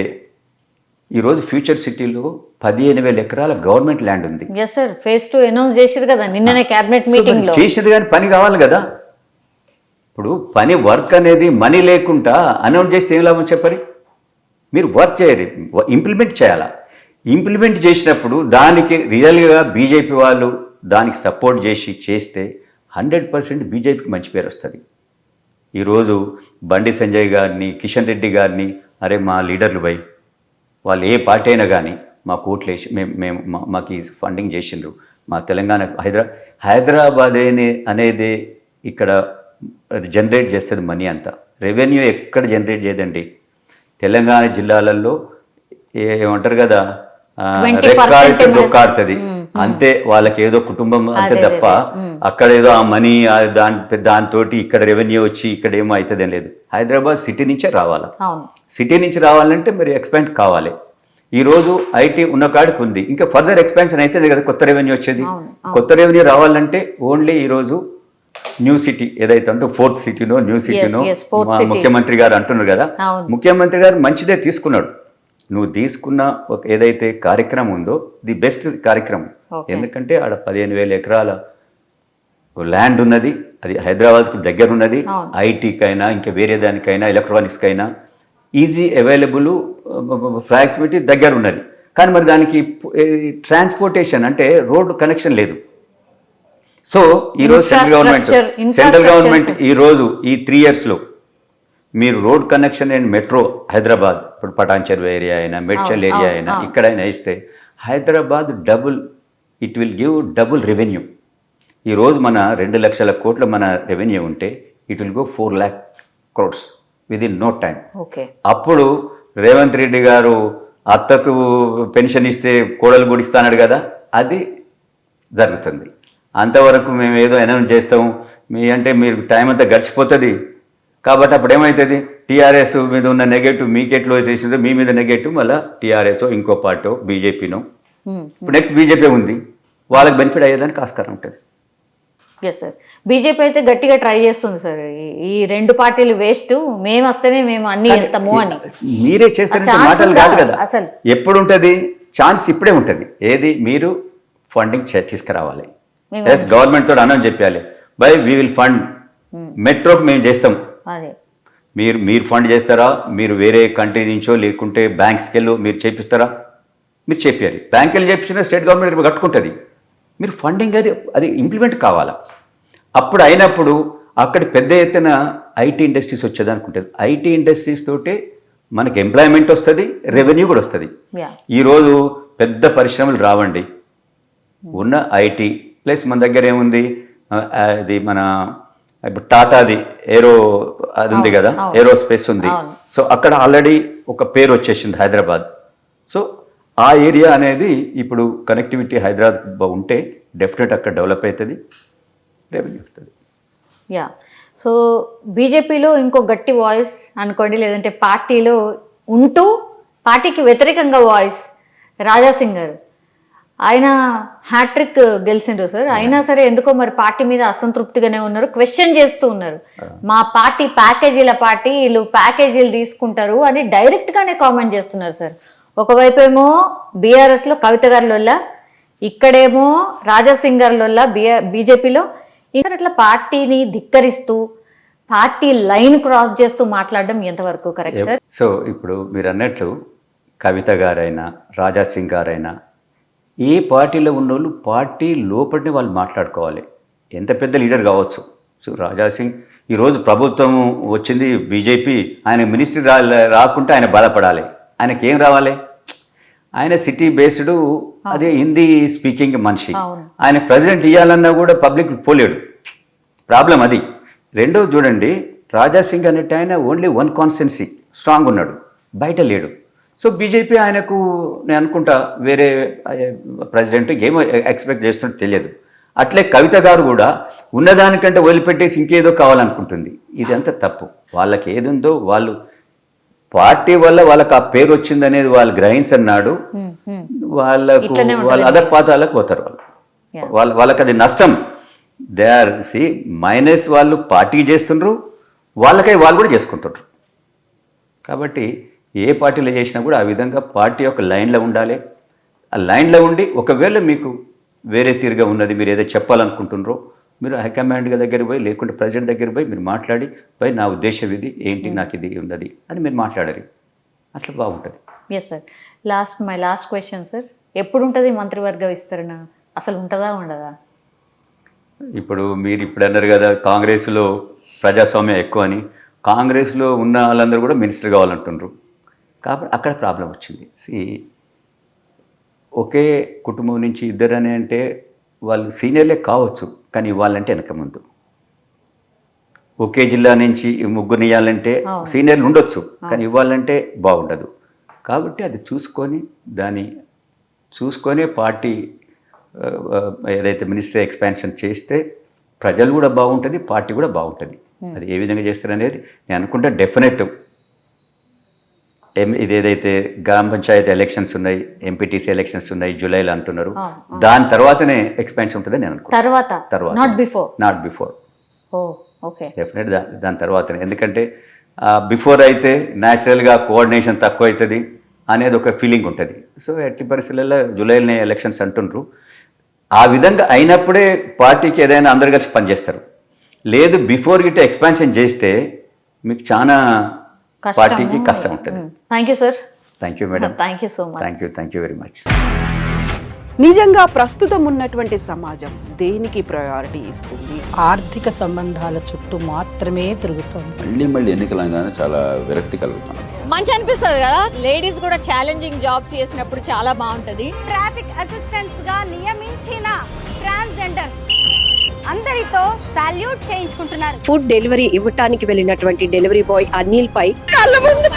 ఈరోజు ఫ్యూచర్ సిటీలో 15,000 ఎకరాల గవర్నమెంట్ ల్యాండ్ ఉంది. ఎస్ సార్, ఫేజ్ 2 అనౌన్స్ చేశారు కదా నిన్ననే క్యాబినెట్ మీటింగ్ లో. చేసేది కానీ పని కావాలి కదా. ఇప్పుడు పని వర్క్ అనేది మనీ లేకుండా అనౌన్స్ చేస్తే ఏం లాభం చెప్పరి? మీరు వర్క్ చేయరు, ఇంప్లిమెంట్ చేయాలా. ఇంప్లిమెంట్ చేసినప్పుడు దానికి రియల్గా బీజేపీ వాళ్ళు దానికి సపోర్ట్ చేస్తే 100% బీజేపీకి మంచి పేరు వస్తుంది. ఈరోజు బండి సంజయ్ గారిని, కిషన్ రెడ్డి గారిని, అరే మా లీడర్లు బై, వాళ్ళు ఏ పార్టీ అయినా కానీ మాకు ఓట్లు వేసి మాకు ఈ ఫండింగ్ చేసిండ్రు, మా తెలంగాణ హైదరాబాద్ అనేది ఇక్కడ జనరేట్ చేస్తుంది మనీ అంతా. రెవెన్యూ ఎక్కడ జనరేట్ చేయదండి. తెలంగాణ జిల్లాలలో ఏమంటారు కదా, రెక్కాడితే దొక్కాడుతుంది అంతే. వాళ్ళకి ఏదో కుటుంబం అంతే తప్ప అక్కడ ఏదో ఆ మనీ దాంతో ఇక్కడ రెవెన్యూ వచ్చి ఇక్కడ ఏమో అవుతుంది ఏం లేదు. హైదరాబాద్ సిటీ నుంచే రావాలా. సిటీ నుంచి రావాలంటే మరి ఎక్స్పాండ్ కావాలి. ఈరోజు ఐటీ ఉన్న కాడికి ఉంది, ఇంకా ఫర్దర్ ఎక్స్పాన్షన్ అవుతుంది కదా, కొత్త రెవెన్యూ వచ్చేది. కొత్త రెవెన్యూ రావాలంటే ఓన్లీ ఈరోజు న్యూ సిటీ ఏదైతే అంటే 4th సిటీనో న్యూ సిటీనో ముఖ్యమంత్రి గారు అంటున్నారు కదా, ముఖ్యమంత్రి గారు మంచిదే తీసుకున్నాడు. నువ్వు తీసుకున్న ఒక ఏదైతే కార్యక్రమం ఉందో ది బెస్ట్ కార్యక్రమం. ఎందుకంటే ఆడ 15,000 ఎకరాల ల్యాండ్ ఉన్నది, అది హైదరాబాద్కి దగ్గర ఉన్నది. ఐటీకైనా ఇంకా వేరే దానికైనా ఎలక్ట్రానిక్స్కైనా ఈజీ అవైలబుల్ ప్రాక్సిమిటీ దగ్గర ఉన్నది. కానీ మరి దానికి ట్రాన్స్పోర్టేషన్ అంటే రోడ్డు కనెక్షన్ లేదు. సో ఈరోజు సెంట్రల్ గవర్నమెంట్ ఈరోజు ఈ 3 yearsలో మీరు road connection and metro Hyderabad, ఇప్పుడు పటాన్చెరు ఏరియా అయినా మేడ్చల్ ఏరియా అయినా ఇక్కడైనా ఇస్తే Hyderabad it will give double revenue. ఈరోజు మన 2 లక్షల కోట్ల మన రెవెన్యూ ఉంటే it will go 4 lakh crores within no time. అప్పుడు రేవంత్ రెడ్డి గారు అత్తకు పెన్షన్ ఇస్తే కోడలు కూడా ఇస్తాడు కదా, అది జరుగుతుంది. అంతవరకు మేము ఏదో అనౌన్స్ చేస్తాము అంటే మీరు టైం అంతా గడిచిపోతుంది. కాబట్టి అప్పుడు ఏమవుతుంది, టీఆర్ఎస్ మీద ఉన్న నెగటివ్ మీకెట్లో చేసిందో మీ మీద నెగటివ్ మళ్ళీ టీఆర్ఎస్ ఇంకో పార్టీ బీజేపీనో, ఇప్పుడు నెక్స్ట్ బీజేపీ ఉంది, వాళ్ళకి బెనిఫిట్ అయ్యేదానికి ఆస్కారం ఉంటుంది. ఎస్ సార్, బీజేపీ అయితే గట్టిగా ట్రై చేస్తుంది సార్, ఈ 2 పార్టీలు వేస్ట్, మేము వస్తేనే మేము అన్ని చేస్తాము అని. మీరే చేస్తారంటే మాటలు కాదు కదా, అసలు ఎప్పుడు ఉంటుంది ఛాన్స్, ఇప్పుడే ఉంటుంది. ఏది మీరు ఫండింగ్ తీసుకురావాలి, గవర్నమెంట్ తోటి అనౌన్స్ చెప్పాలి, బై వీ విల్ ఫండ్ మెట్రోకి మేము చేస్తాం. మీరు ఫండ్ చేస్తారా, మీరు వేరే కంట్రీ నుంచో లేకుంటే బ్యాంక్స్కి వెళ్ళి మీరు చేపిస్తారా, మీరు చెప్పారు. బ్యాంక్ వెళ్ళి చేపించినా స్టేట్ గవర్నమెంట్ కట్టుకుంటుంది. మీరు ఫండింగ్ అది ఇంప్లిమెంట్ కావాలా. అప్పుడు అయినప్పుడు అక్కడ పెద్ద ఎత్తున ఐటీ ఇండస్ట్రీస్ వచ్చేదనుకుంటుంది. ఐటీ ఇండస్ట్రీస్ తోటే మనకి ఎంప్లాయ్మెంట్ వస్తుంది, రెవెన్యూ కూడా వస్తుంది. ఈరోజు పెద్ద పరిశ్రమలు రావండి, ఉన్న ఐటీ ప్లస్ మన దగ్గర ఏముంది, అది మన ఇప్పుడు టాటాది ఏరో అది ఉంది కదా, ఏరోస్పేస్ ఉంది. సో అక్కడ ఆల్రెడీ ఒక పేరు వచ్చేసింది హైదరాబాద్. సో ఆ ఏరియా అనేది ఇప్పుడు కనెక్టివిటీ హైదరాబాద్ ఉంటే డెఫినెట్ అక్కడ డెవలప్ అవుతుంది, రెవెన్యూ వస్తుంది. యా, సో బీజేపీలో ఇంకో గట్టి వాయిస్ అనుకోండి, లేదంటే పార్టీలో ఉంటూ పార్టీకి వ్యతిరేకంగా వాయిస్ రాజాసింగ్ గారు. ఆయన హ్యాట్రిక్ గెలిచిండ్రు సార్, అయినా సరే ఎందుకో మరి పార్టీ మీద అసంతృప్తిగానే ఉన్నారు, క్వశ్చన్ చేస్తూ ఉన్నారు. మా పార్టీ ప్యాకేజీల పార్టీ, వీళ్ళు ప్యాకేజీలు తీసుకుంటారు అని డైరెక్ట్గానే కామెంట్ చేస్తున్నారు సార్. ఒకవైపు ఏమో బీఆర్ఎస్లో కవిత గారి లొల్ల, ఇక్కడేమో రాజాసింగ్ గారి లొల్ల బీజేపీలో. ఇంకా ఇట్లా పార్టీని ధిక్కరిస్తూ పార్టీ లైన్ క్రాస్ చేస్తూ మాట్లాడడం ఎంతవరకు కరెక్ట్ సార్? సో ఇప్పుడు మీరు అన్నట్లు కవిత గారైనా రాజా సింగ్ గారైనా ఏ పార్టీలో ఉన్నోళ్ళు పార్టీ లోపలనే వాళ్ళు మాట్లాడుకోవాలి. ఎంత పెద్ద లీడర్ కావచ్చు. సో రాజా సింగ్ ఈరోజు ప్రభుత్వం వచ్చింది బీజేపీ, ఆయన మినిస్ట్రీ రాకుంటే ఆయన బాధపడాలి. ఆయనకి ఏం రావాలి? ఆయన సిటీ బేస్డ్, అదే హిందీ స్పీకింగ్ మనిషి. ఆయన ప్రెసిడెంట్ ఇవ్వాలన్నా కూడా పబ్లిక్ పోలేడు. ప్రాబ్లం అది. రెండోది చూడండి, రాజా సింగ్ అనేటి ఆయన ఓన్లీ వన్ కాన్స్టిట్యున్సీ స్ట్రాంగ్ ఉన్నాడు, బయట లేడు. సో బీజేపీ ఆయనకు నేను అనుకుంటా వేరే ప్రెసిడెంట్ ఏమో ఎక్స్పెక్ట్ చేస్తున్నట్టు తెలియదు. అట్లే కవిత గారు కూడా ఉన్నదానికంటే వదిలిపెట్టేసి ఇంకేదో కావాలనుకుంటుంది. ఇదంతా తప్పు. వాళ్ళకి ఏది ఉందో వాళ్ళు పార్టీ వల్ల వాళ్ళకి ఆ పేరు వచ్చింది అనేది వాళ్ళు గ్రహించన్నాడు, వాళ్ళకు వాళ్ళ అధపాతాలకు పోతారు. వాళ్ళకి అది నష్టం. They are minus. వాళ్ళు పార్టీ చేస్తుండ్రు, వాళ్ళకై వాళ్ళు కూడా చేసుకుంటుండ్రు. కాబట్టి ఏ పార్టీలో చేసినా కూడా ఆ విధంగా పార్టీ యొక్క లైన్లో ఉండాలి. ఆ లైన్లో ఉండి ఒకవేళ మీకు వేరే తీరుగా ఉన్నది, మీరు ఏదో చెప్పాలనుకుంటున్నారో మీరు హైకమాండ్ దగ్గర పోయి, లేకుంటే ప్రెసిడెంట్ దగ్గర పోయి మీరు మాట్లాడి, పోయి నా ఉద్దేశం ఇది ఏంటి, నాకు ఇది ఉన్నది అని మీరు మాట్లాడాలి. అట్లా బాగుంటుంది. Yes sir. My last question sir, ఎప్పుడు ఉంటుంది మంత్రివర్గ విస్తరణ? అసలు ఉంటుందా ఉండదా? ఇప్పుడు మీరు ఇప్పుడు అన్నారు కదా కాంగ్రెస్లో ప్రజాస్వామ్యం ఎక్కువ అని. కాంగ్రెస్లో ఉన్న వాళ్ళందరూ కూడా మినిస్టర్ కావాలంటున్నారు. కాబట్టి అక్కడ ప్రాబ్లం వచ్చింది. ఒకే కుటుంబం నుంచి ఇద్దరని అంటే వాళ్ళు సీనియర్లే కావచ్చు, కానీ ఇవ్వాలంటే వెనక ముందు. ఒకే జిల్లా నుంచి ముగ్గురు ఇవ్వాలంటే సీనియర్లు ఉండొచ్చు, కానీ ఇవ్వాలంటే బాగుండదు. కాబట్టి అది చూసుకొని పార్టీ ఏదైతే మినిస్ట్రీ ఎక్స్పాన్షన్ చేస్తే ప్రజలు కూడా బాగుంటుంది, పార్టీ కూడా బాగుంటుంది. అది ఏ విధంగా చేస్తారనేది నేను అనుకుంటా. డెఫినెట్ ఇదేదైతే గ్రామ పంచాయతీ ఎలక్షన్స్ ఉన్నాయి, ఎంపీటీసీ ఎలక్షన్స్ ఉన్నాయి జూలైలో అంటున్నారు, దాని తర్వాతనే ఎక్స్పాన్షన్ ఉంటుందని నేను అనుకుంటున్నాను. తర్వాత నాట్ బిఫోర్. డెఫినెట్ దాని తర్వాతనే. ఎందుకంటే బిఫోర్ అయితే న్యాచురల్గా కోఆర్డినేషన్ తక్కువ అవుతుంది అనేది ఒక ఫీలింగ్ ఉంటుంది. సో ఎట్టి పరిస్థితులలో జూలైలోనే ఎలక్షన్స్ అంటుండ్రు. ఆ విధంగా అయినప్పుడే పార్టీకి ఏదైనా అందరు కలిసి పనిచేస్తారు. లేదు బిఫోర్ గిట్ట ఎక్స్పాన్షన్ చేస్తే మీకు చాలా పార్టీకి కష్టం ఉంటుంది. Thank you sir. Thank you madam. Thank you so much. Thank you very much. నిజంగా ప్రస్తుతం ఉన్నటువంటి సమాజం దేనికి ప్రయారిటీ ఇస్తుంది? ఆర్థిక సంబంధాల చుట్టూ మాత్రమే తిరుగుతుంది. మళ్ళీ ఎన్నికలంగానే చాలా విరక్తి కలుగుతాను. మంచి అనిపిస్తుంది కదా, లేడీస్ కూడా ఛాలెంజింగ్ జాబ్స్ చేసినప్పుడు చాలా బాగుంటది. ట్రాఫిక్ అసిస్టెంట్స్ గా నియమించిన ట్రాన్స్జెండర్స్ అందరితో సాల్యూట్ చేయించుకుంటున్నారు. ఫుడ్ డెలివరీ ఇవ్వటానికి వెళ్ళినటువంటి డెలివరీ బాయ్ అనిల్ పై కళ్ళ ముందు